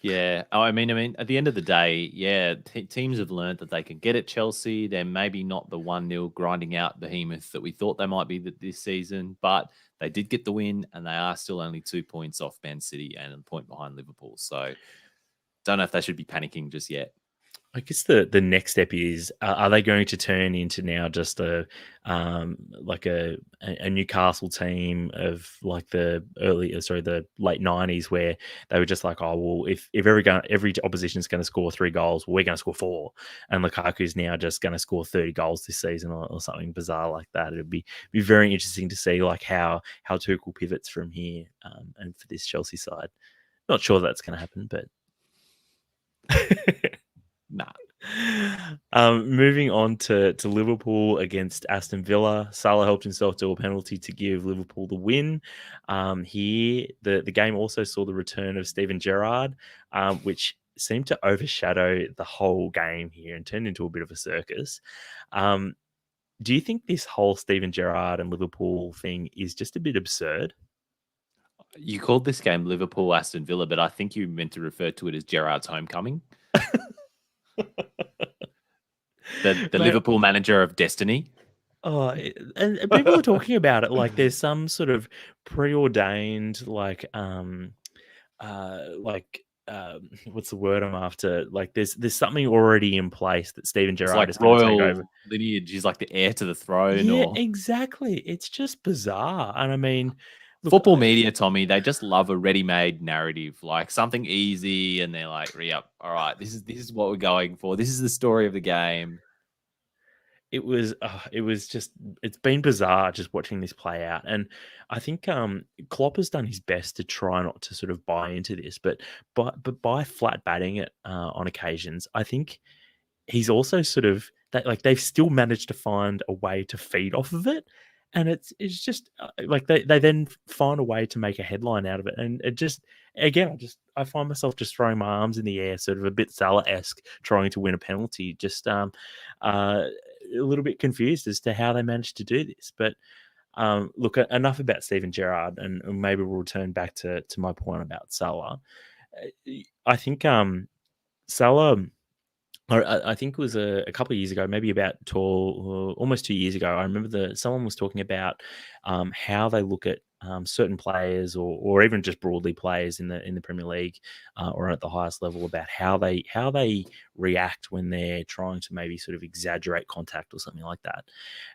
Yeah. Oh, I mean, at the end of the day, yeah, teams have learned that they can get at Chelsea. They're maybe not the 1-0 grinding out behemoth that we thought they might be this season, but they did get the win, and they are still only 2 points off Man City and a point behind Liverpool. So don't know if they should be panicking just yet. I guess the next step is, are they going to turn into now just a Newcastle team of like the late 90s, where they were just like, oh, well, if every opposition is going to score 3 goals, well, we're going to score 4, and Lukaku's now just going to score 30 goals this season, or something bizarre like that. It'd be very interesting to see like how Tuchel pivots from here, and for this Chelsea side. Not sure that's going to happen, but nah. Moving on to Liverpool against Aston Villa. Salah helped himself to a penalty to give Liverpool the win. Here, the game also saw the return of Steven Gerrard, which seemed to overshadow the whole game here and turned into a bit of a circus. Do you think this whole Steven Gerrard and Liverpool thing is just a bit absurd? You called this game Liverpool Aston Villa, but I think you meant to refer to it as Gerrard's homecoming. The Liverpool manager of destiny. Oh, and people are talking about it like there's some sort of preordained what's the word I'm after? Like there's something already in place that Steven Gerrard is going to take over. Lineage. He's like the heir to the throne. Yeah, exactly. It's just bizarre. And I mean, look, football media, Tommy, they just love a ready-made narrative, like something easy, and they're like, "Yep, all right, this is what we're going for. This is the story of the game." It's been bizarre just watching this play out. And I think Klopp has done his best to try not to sort of buy into this, but by flat batting it on occasions, I think he's also sort of that, like, they've still managed to find a way to feed off of it. And it's just like they then find a way to make a headline out of it. And it just, again, I find myself just throwing my arms in the air, sort of a bit Salah-esque, trying to win a penalty. Just a little bit confused as to how they managed to do this. But look, enough about Steven Gerrard, and maybe we'll return back to my point about Salah. I think Salah, I think it was a couple of years ago, maybe about almost 2 years ago. I remember someone was talking about how they look at certain players, or even just broadly players in the Premier League or at the highest level, about how they react when they're trying to maybe sort of exaggerate contact or something like that.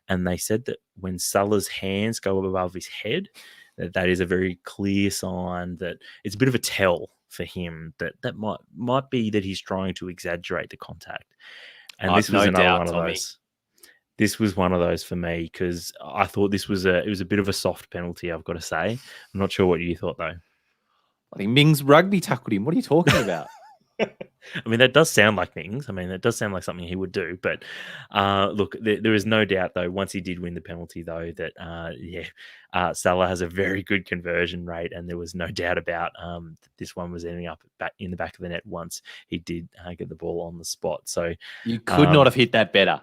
And they said that when Salah's hands go above his head, that is a very clear sign that it's a bit of a tell for him that might be that he's trying to exaggerate the contact. And this was another one of those. This was one of those for me because I thought it was a bit of a soft penalty. I've got to say. I'm not sure what you thought though. I think Mings rugby tackled him. What are you talking about? I mean, that does sound like things. I mean, that does sound like something he would do. But look, there is no doubt, though, once he did win the penalty, though, that, Salah has a very good conversion rate. And there was no doubt about that this one was ending up back in the back of the net once he did get the ball on the spot. So you could not have hit that better.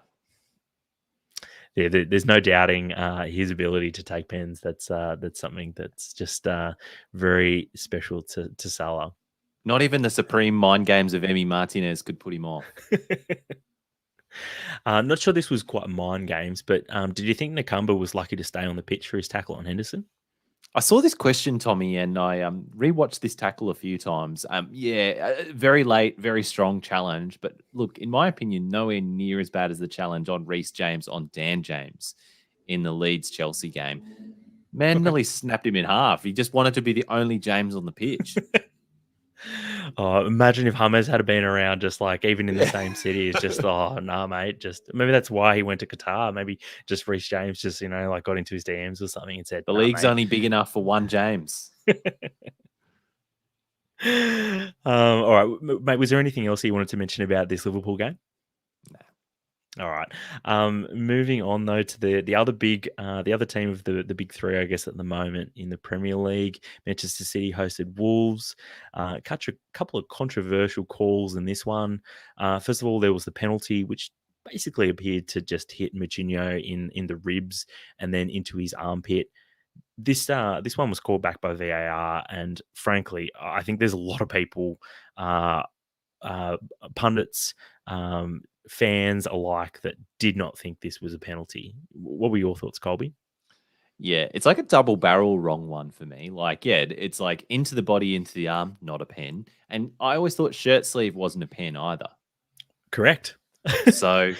Yeah, there's no doubting his ability to take pens. That's something that's just very special to Salah. Not even the supreme mind games of Emi Martinez could put him off. Not sure this was quite mind games, but did you think Nakamba was lucky to stay on the pitch for his tackle on Henderson? I saw this question, Tommie, and I rewatched this tackle a few times. Very late, very strong challenge. But look, in my opinion, nowhere near as bad as the challenge on Reece James on Dan James in the Leeds-Chelsea game. Man nearly snapped him in half. He just wanted to be the only James on the pitch. Oh, imagine if James had been around, just like even in the same city. It's just, oh, nah, mate. Just maybe that's why he went to Qatar. Maybe just Reece James just, like got into his DMs or something and said, the nah, league's mate. only big enough for one James. All right, mate. Was there anything else you wanted to mention about this Liverpool game? All right. Moving on though to the other the other team of the big three, I guess, at the moment in the Premier League. Manchester City hosted Wolves. Couple of controversial calls in this one. First of all, there was the penalty, which basically appeared to just hit Moutinho in the ribs and then into his armpit. This one was called back by VAR, and frankly, I think there's a lot of people, pundits, fans alike, that did not think this was a penalty. What were your thoughts, Colby? Yeah, it's like a double barrel wrong one for me. Like, yeah, it's like into the body, into the arm, not a pen. And I always thought shirt sleeve wasn't a pen either. Correct. So,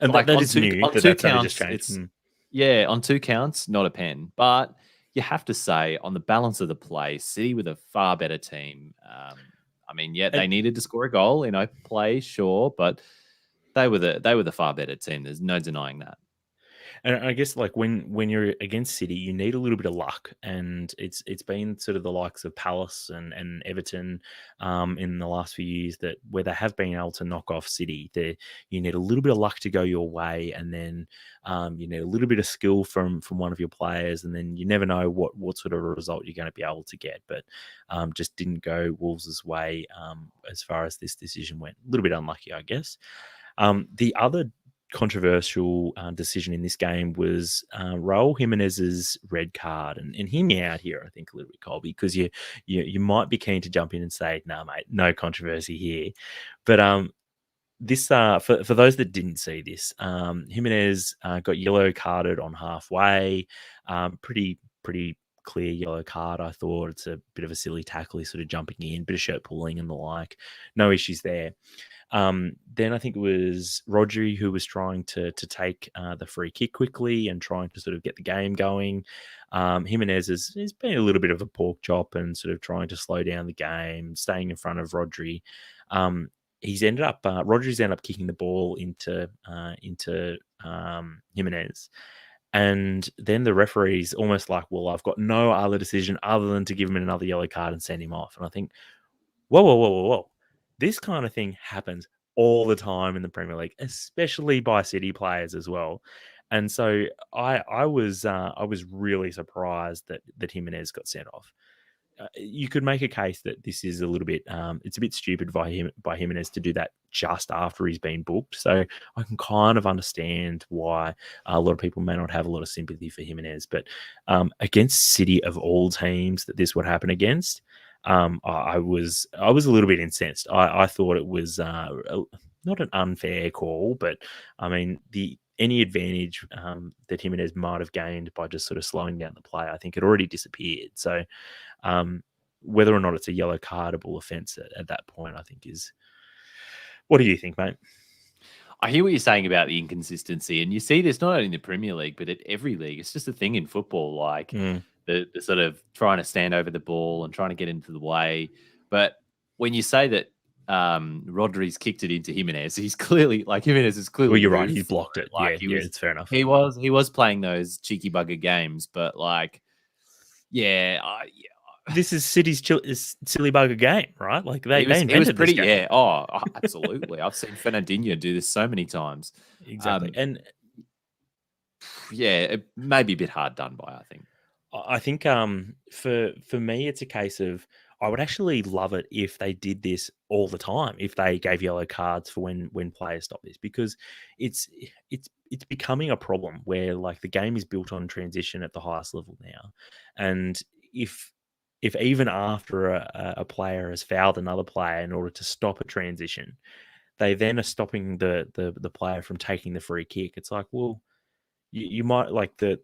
and like that on is two, new. on that two that's only counts, just changed. Yeah, on 2 counts, not a pen. But you have to say, on the balance of the play, City with a far better team. They needed to score a goal in open play, sure, but they were the far better team. There's no denying that. And I guess like when you're against City, you need a little bit of luck, and it's been sort of the likes of Palace and Everton in the last few years where they have been able to knock off City. You need a little bit of luck to go your way, and then you need a little bit of skill from one of your players, and then you never know what sort of a result you're going to be able to get. But just didn't go Wolves' way as far as this decision went. A little bit unlucky, I guess. The other controversial decision in this game was Raul Jimenez's red card, and hear me out here, I think, a little bit, Colby, because you might be keen to jump in and say, "Nah, mate, no controversy here," but this for those that didn't see this, Jimenez got yellow carded on halfway. Pretty clear yellow card, I thought. It's a bit of a silly tackle. He's sort of jumping in, bit of shirt pulling and the like. No issues there. Then I think it was Rodri who was trying to take the free kick quickly and trying to sort of get the game going. Jimenez has been a little bit of a pork chop and sort of trying to slow down the game, staying in front of Rodri. Rodri's ended up kicking the ball into Jimenez. And then the referee's almost like, well, I've got no other decision other than to give him another yellow card and send him off. And I think, whoa. This kind of thing happens all the time in the Premier League, especially by City players as well. And so I was really surprised that Jimenez got sent off. You could make a case that this is a little bit, it's a bit stupid by Jimenez to do that just after he's been booked. So I can kind of understand why a lot of people may not have a lot of sympathy for Jimenez. But against City of all teams that this would happen against, I was a little bit incensed. I thought it was not an unfair call, but I mean any advantage that Jimenez might have gained by just sort of slowing down the play, I think it already disappeared. So whether or not it's a yellow cardable offence at that point, I think is. What do you think, mate? I hear what you're saying about the inconsistency, and you see this not only in the Premier League, but at every league. It's just a thing in football, like the sort of trying to stand over the ball and trying to get into the way. But when you say that Rodri's kicked it into Jimenez. He's clearly Jimenez is clearly. Well, you're right. moved He for blocked it. Yeah, it's fair enough. He was playing those cheeky bugger games, but yeah. This is City's silly bugger game, right? Like they invented it was pretty, this game. yeah. Oh, absolutely. I've seen Fernandinho do this so many times. Exactly. And yeah, it may be a bit hard done by, I think. I think for me, it's a case of I would actually love it if they did this all the time, if they gave yellow cards for when players stop this, because it's becoming a problem where like the game is built on transition at the highest level now, and if even after a player has fouled another player in order to stop a transition, they then are stopping the player from taking the free kick. It's like, well, you might like the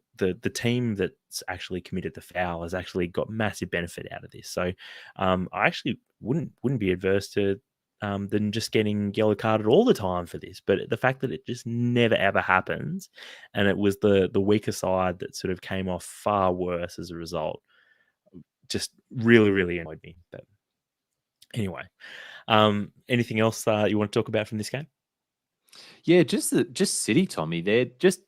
team that's actually committed the foul has actually got massive benefit out of this. So I actually wouldn't be adverse to than just getting yellow carded all the time for this. But the fact that it just never ever happens, and it was the weaker side that sort of came off far worse as a result, just really annoyed me. But anyway, anything else you want to talk about from this game? Yeah, just City, Tommie. They're just.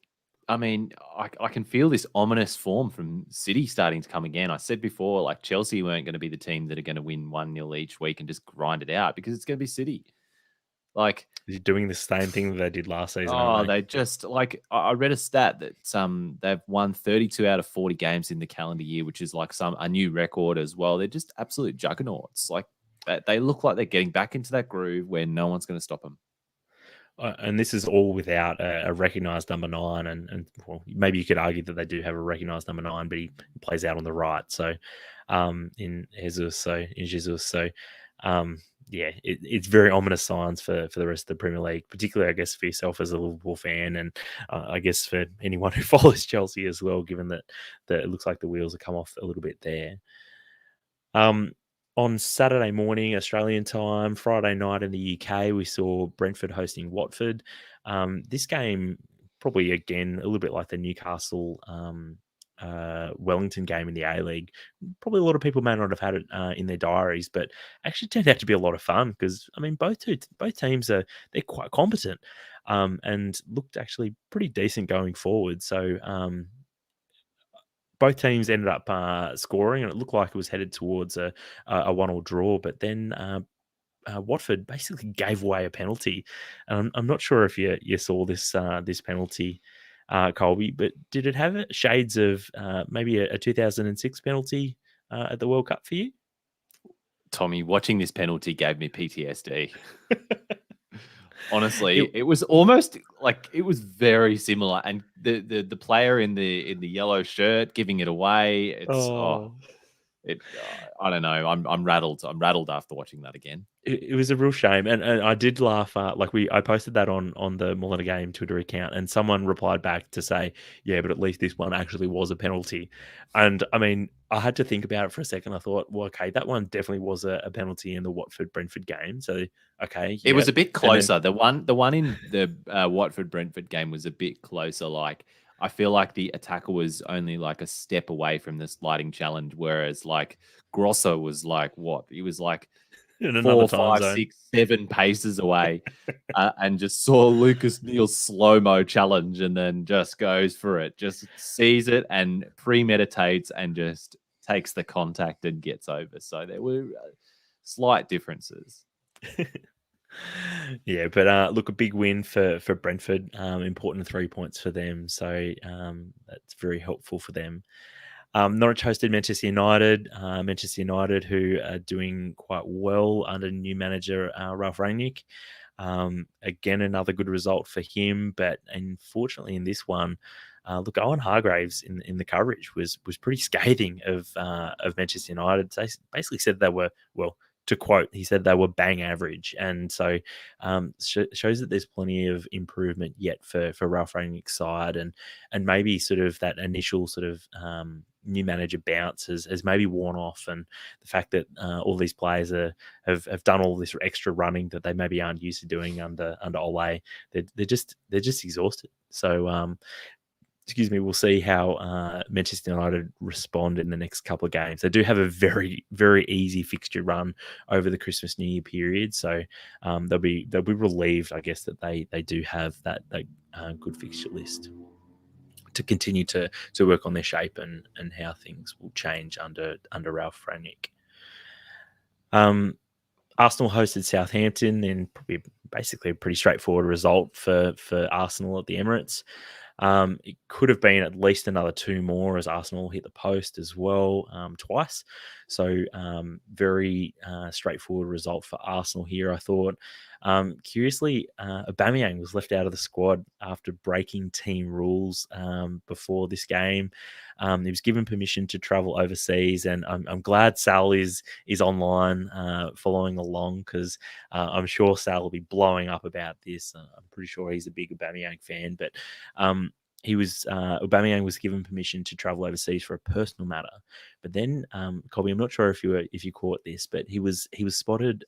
I mean, I can feel this ominous form from City starting to come again. I said before, like Chelsea weren't going to be the team that are going to win 1-0 each week and just grind it out because it's going to be City. Like they're doing the same thing that they did last season. Oh, they just like I read a stat that they've won 32 out of 40 games in the calendar year, which is like a new record as well. They're just absolute juggernauts. Like they look like they're getting back into that groove where no one's going to stop them. And this is all without a recognised number 9, and well, maybe you could argue that they do have a recognised number 9, but he plays out on the right. So, in Jesus, yeah, it's very ominous signs for the rest of the Premier League, particularly, I guess, for yourself as a Liverpool fan, and I guess for anyone who follows Chelsea as well, given that it looks like the wheels have come off a little bit there. On Saturday morning, Australian time, Friday night in the UK, we saw Brentford hosting Watford. This game, probably again, a little bit like the Newcastle Wellington game in the A-League. Probably a lot of people may not have had it in their diaries, but actually turned out to be a lot of fun because, I mean, both teams they're quite competent and looked actually pretty decent going forward. So, both teams ended up scoring, and it looked like it was headed towards a 1-1 draw. But then Watford basically gave away a penalty. I'm not sure if you saw this penalty, Colby, but did it have shades of maybe a 2006 penalty at the World Cup for you? Tommie, watching this penalty gave me PTSD. Honestly, it was almost like it was very similar, and the player in the yellow shirt giving it away. I don't know. I'm rattled. I'm rattled after watching that again. It was a real shame, and I did laugh. I posted that on the Mulliner Game Twitter account, and someone replied back to say, "Yeah, but at least this one actually was a penalty." And I mean, I had to think about it for a second. I thought, well, okay, that one definitely was a penalty in the Watford Brentford game. So okay, it was a bit closer. The one in the Watford Brentford game was a bit closer. Like I feel like the attacker was only like a step away from the sliding challenge, whereas like Grosso was like what? He was like 4, 5, 6, 7 paces away and just saw Lucas Neal's slow-mo challenge and then just goes for it, just sees it and premeditates and just takes the contact and gets over. So there were slight differences. Yeah, but look, a big win for Brentford, important 3 points for them. So that's very helpful for them. Norwich hosted Manchester United, who are doing quite well under new manager Ralph Rangnick. Again, another good result for him, but unfortunately in this one, look, Owen Hargreaves in the coverage was pretty scathing of Manchester United. They basically said they were, well, to quote, he said they were bang average, and so shows that there's plenty of improvement yet for Ralph Rangnick's side, and maybe sort of that initial sort of new manager bounce has maybe worn off, and the fact that all these players have done all this extra running that they maybe aren't used to doing under Ole, they're just exhausted. So we'll see how Manchester United respond in the next couple of games. They do have a very, very easy fixture run over the Christmas New Year period, so they'll be relieved, I guess, that they do have that good fixture list to continue to work on their shape and how things will change under Ralph Rangnick. Arsenal hosted Southampton in probably basically a pretty straightforward result for Arsenal at the Emirates. It could have been at least another 2 more as Arsenal hit the post as well twice. So very straightforward result for Arsenal here, I thought. Curiously, Aubameyang was left out of the squad after breaking team rules before this game. He was given permission to travel overseas, and I'm glad Sal is online following along, because I'm sure Sal will be blowing up about this. I'm pretty sure he's a big Aubameyang fan, but Aubameyang was given permission to travel overseas for a personal matter. But then, Colby, I'm not sure if you caught this, but he was spotted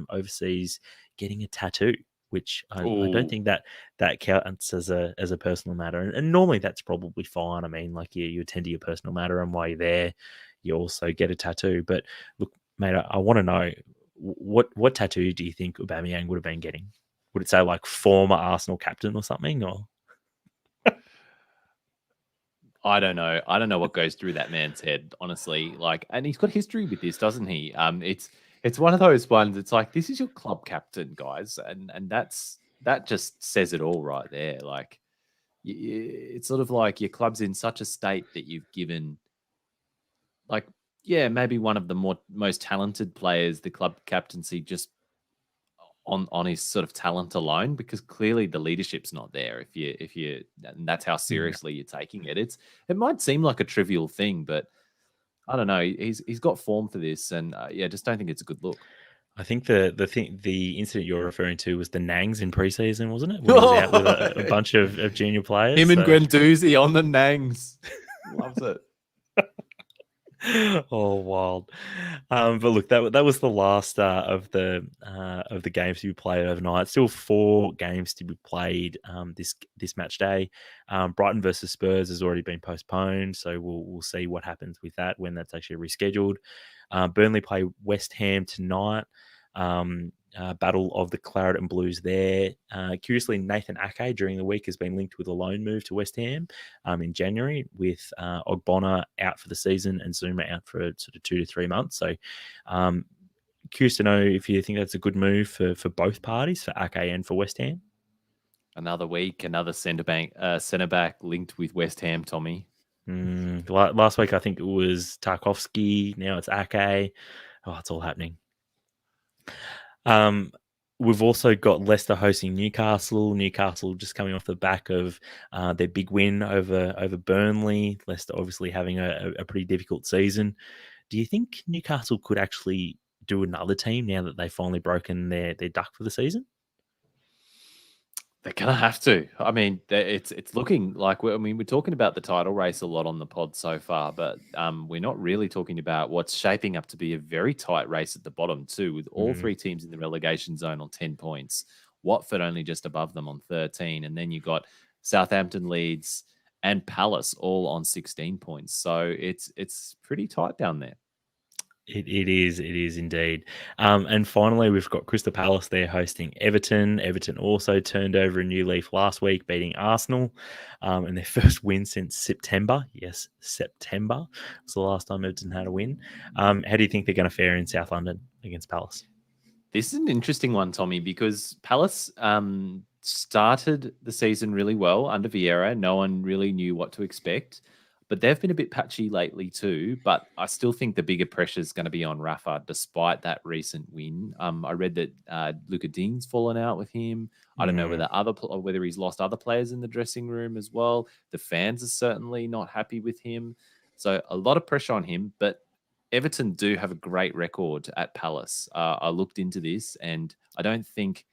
overseas getting a tattoo, which I don't think that counts as a personal matter. And normally that's probably fine. I mean, like you attend to your personal matter, and while you're there, you also get a tattoo. But look, mate, I want to know what tattoo do you think Aubameyang would have been getting? Would it say like former Arsenal captain or something, or? I don't know. I don't know what goes through that man's head, honestly. Like, and he's got history with this, doesn't he? It's one of those ones. It's like, this is your club captain, guys, and that just says it all right there. Like, it's sort of like your club's in such a state that you've given, like, yeah, maybe one of the most talented players the club captaincy just on his sort of talent alone, because clearly the leadership's not there. If you and that's how seriously you're taking it. It might seem like a trivial thing, but I don't know. He's got form for this, and just don't think it's a good look. I think the incident you're referring to was the Nangs in preseason, wasn't it? When he was out with a bunch of junior players. Him and Guendouzi on the Nangs. Loves it. Oh, wild! But look, that was the last of the games to be played overnight. Still 4 games to be played this match day. Brighton versus Spurs has already been postponed, so we'll see what happens with that when that's actually rescheduled. Burnley play West Ham tonight. Battle of the Claret and Blues there. Curiously, Nathan Ake during the week has been linked with a loan move to West Ham in January, with Ogbonna out for the season and Zuma out for sort of 2 to 3 months. So curious to know if you think that's a good move for both parties, for Ake and for West Ham. Another week, another centre back linked with West Ham, Tommie. Last week, I think it was Tarkowski. Now it's Ake. Oh, it's all happening. We've also got Leicester hosting Newcastle. Newcastle just coming off the back of their big win over Burnley. Leicester obviously having a pretty difficult season. Do you think Newcastle could actually do another team now that they've finally broken their duck for the season? They're gonna have to. I mean, it's looking like we're talking about the title race a lot on the pod so far, but we're not really talking about what's shaping up to be a very tight race at the bottom too, with all 3 teams in the relegation zone on 10 points. Watford only just above them on 13, and then you got Southampton, Leeds, and Palace all on 16 points. So it's pretty tight down there. It is indeed. And finally, we've got Crystal Palace there hosting Everton. Everton also turned over a new leaf last week, beating Arsenal, and their first win since September. Yes, September was the last time Everton had a win. How do you think they're going to fare in South London against Palace? This is an interesting one, Tommie, because Palace started the season really well under Vieira. No one really knew what to expect. But they've been a bit patchy lately too. But I still think the bigger pressure is going to be on Rafa, despite that recent win. I read that Luca Ding's fallen out with him. I don't know whether he's lost other players in the dressing room as well. The fans are certainly not happy with him. So a lot of pressure on him. But Everton do have a great record at Palace. I looked into this, and I don't think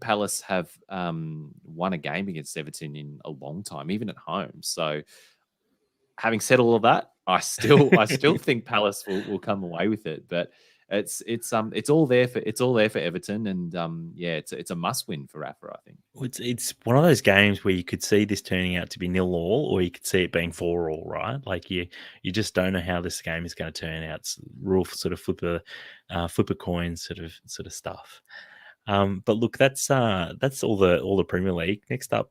Palace have won a game against Everton in a long time, even at home. So, having said all of that, I still think Palace will come away with it. But it's all there for Everton, and it's a must win for Rafa, I think. It's one of those games where you could see this turning out to be 0-0, or you could see it being 4-4, right? Like you just don't know how this game is going to turn out. It's real sort of flip a coin sort of stuff. But look, that's all the Premier League. Next up,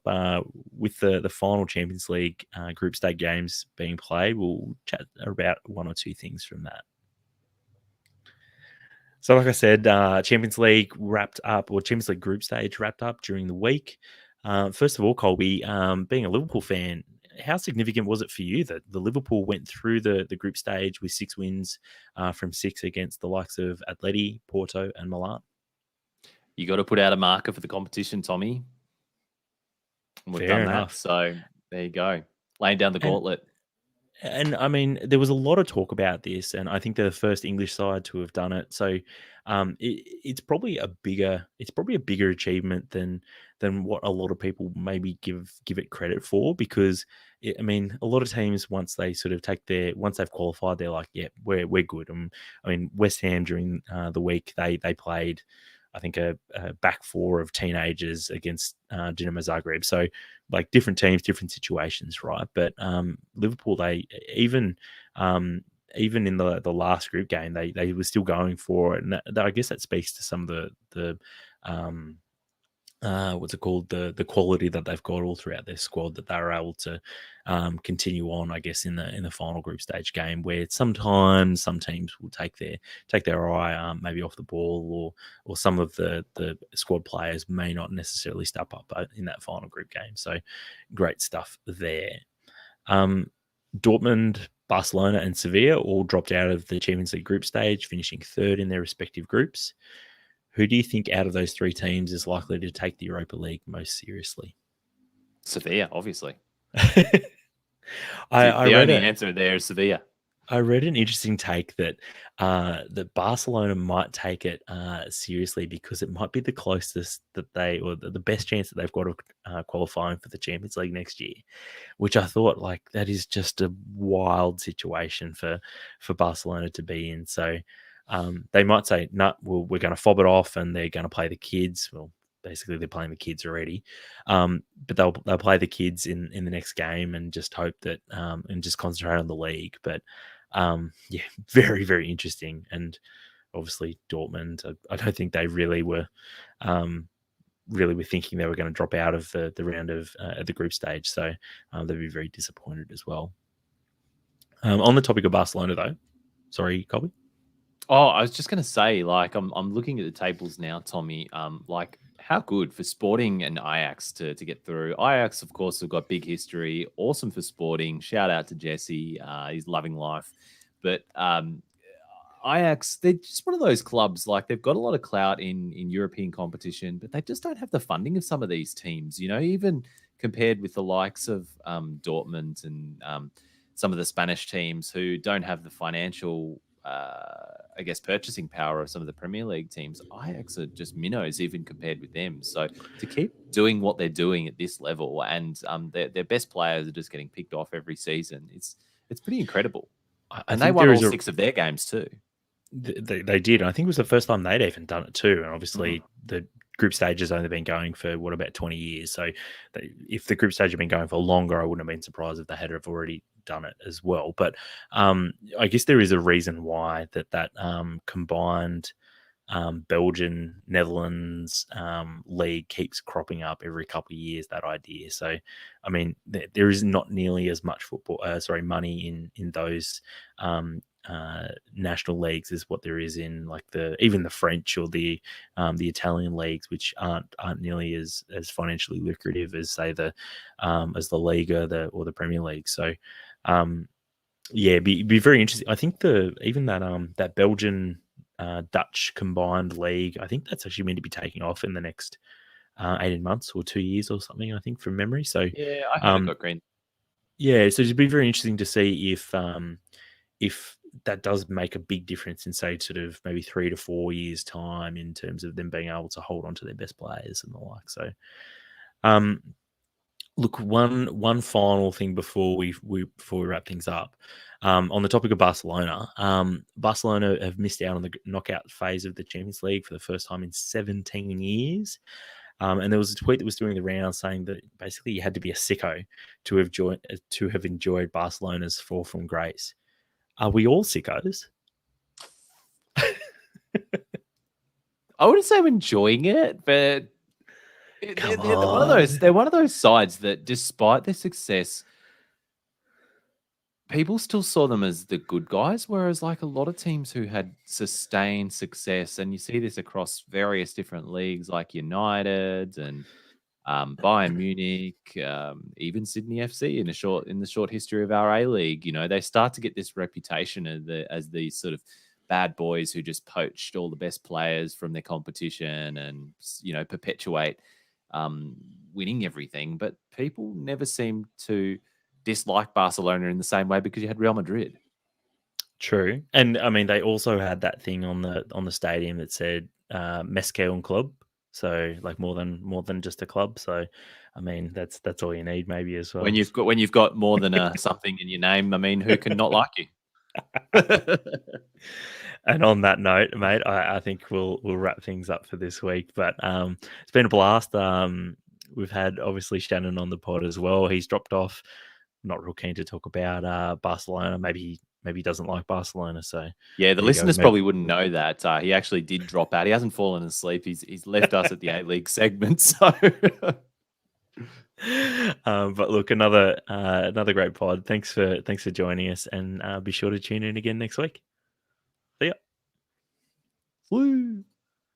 with the final Champions League group stage games being played, we'll chat about one or two things from that. So, like I said, Champions League wrapped up, or Champions League group stage wrapped up during the week. First of all, Colby, being a Liverpool fan, how significant was it for you that the Liverpool went through the group stage with 6 wins from 6 against the likes of Atleti, Porto, and Milan? You got to put out a marker for the competition, Tommie. And we've Fair done enough. that. So there you go. Laying down the gauntlet. And I mean, there was a lot of talk about this, and I think they're the first English side to have done it. So it's probably a bigger achievement than what a lot of people maybe give it credit for, because I mean, a lot of teams, once they sort of once they've qualified, they're like, yeah, we're good. I mean, West Ham during the week they played, I think, a back four of teenagers against Dinamo Zagreb. So, like, different teams, different situations, right? But Liverpool, they even in the last group game, they were still going for it, and I guess that speaks to some of the what's it called, the quality that they've got all throughout their squad, that they're able to continue on, I guess, in the final group stage game, where sometimes some teams will take their eye maybe off the ball, or some of the squad players may not necessarily step up in that final group game. So great stuff there. Dortmund, Barcelona, and Sevilla all dropped out of the Champions League group stage, finishing third in their respective groups. Who do you think out of those three teams is likely to take the Europa League most seriously? Sevilla, obviously. The only answer there is Sevilla. I read an interesting take that that Barcelona might take it seriously because it might be the closest that the best chance that they've got of qualifying for the Champions League next year, which I thought, like, that is just a wild situation for Barcelona to be in. So they might say, no, we're going to fob it off, and they're going to play the kids. Well, basically they're playing the kids already, but they'll play the kids in the next game and just hope that and just concentrate on the league. But yeah, very, very interesting. And obviously Dortmund, I don't think they really were thinking they were going to drop out of the round of the group stage. So they'd be very disappointed as well. On the topic of Barcelona, though, sorry, Colby. Oh, I was just going to say, like, I'm looking at the tables now, Tommie. Like, how good for Sporting and Ajax to get through. Ajax, of course, have got big history. Awesome for Sporting. Shout out to Jesse. He's loving life. But Ajax, they're just one of those clubs, like, they've got a lot of clout in European competition, but they just don't have the funding of some of these teams, you know, even compared with the likes of Dortmund and some of the Spanish teams who don't have the financial I guess, purchasing power of some of the Premier League teams. Ajax are just minnows even compared with them. So to keep doing what they're doing at this level, and their best players are just getting picked off every season, it's pretty incredible. And they won all 6 of their games too. They did. I think it was the first time they'd even done it too. And obviously the group stage has only been going for about 20 years. So if the group stage had been going for longer, I wouldn't have been surprised if they had have already done it as well. But I guess there is a reason why that combined Belgian, Netherlands league keeps cropping up every couple of years, that idea. So, I mean, there is not nearly as much money in those national leagues as what there is in, like, even the French or the Italian leagues, which aren't nearly as financially lucrative as, say, as the Liga or the Premier League. So yeah, be very interesting. I think that Belgian Dutch combined league, I think that's actually meant to be taking off in the next 18 months or 2 years or something, I think, from memory. So yeah, I heard it got green. Yeah, so it'd be very interesting to see if that does make a big difference in, say, sort of maybe 3 to 4 years time, in terms of them being able to hold on to their best players and the like. So Look, one final thing before we wrap things up. On the topic of Barcelona, Barcelona have missed out on the knockout phase of the Champions League for the first time in 17 years. And there was a tweet that was doing the round saying that basically you had to be a sicko to have enjoyed Barcelona's fall from grace. Are we all sickos? I wouldn't say I'm enjoying it, but Come they're one of those. on. They're one of those sides that, despite their success, people still saw them as the good guys. Whereas, like a lot of teams who had sustained success, and you see this across various different leagues, like United and Bayern Munich, even Sydney FC in the short history of our A League, they start to get this reputation as these sort of bad boys who just poached all the best players from their competition and perpetuate winning everything. But people never seem to dislike Barcelona in the same way because you had Real Madrid. True, and I mean they also had that thing on the stadium that said "Més que un club," so like more than just a club. So, I mean that's all you need maybe as well. When you've got more than something in your name, I mean, who can not like you? And on that note, mate, I think we'll wrap things up for this week. But it's been a blast. We've had obviously Shanen on the pod as well. He's dropped off. Not real keen to talk about Barcelona. Maybe he doesn't like Barcelona. So yeah, the listeners probably wouldn't know that he actually did drop out. He hasn't fallen asleep. He's left us at the A-League segment. So. But look, another great pod. Thanks for joining us, and be sure to tune in again next week. See ya. Woo.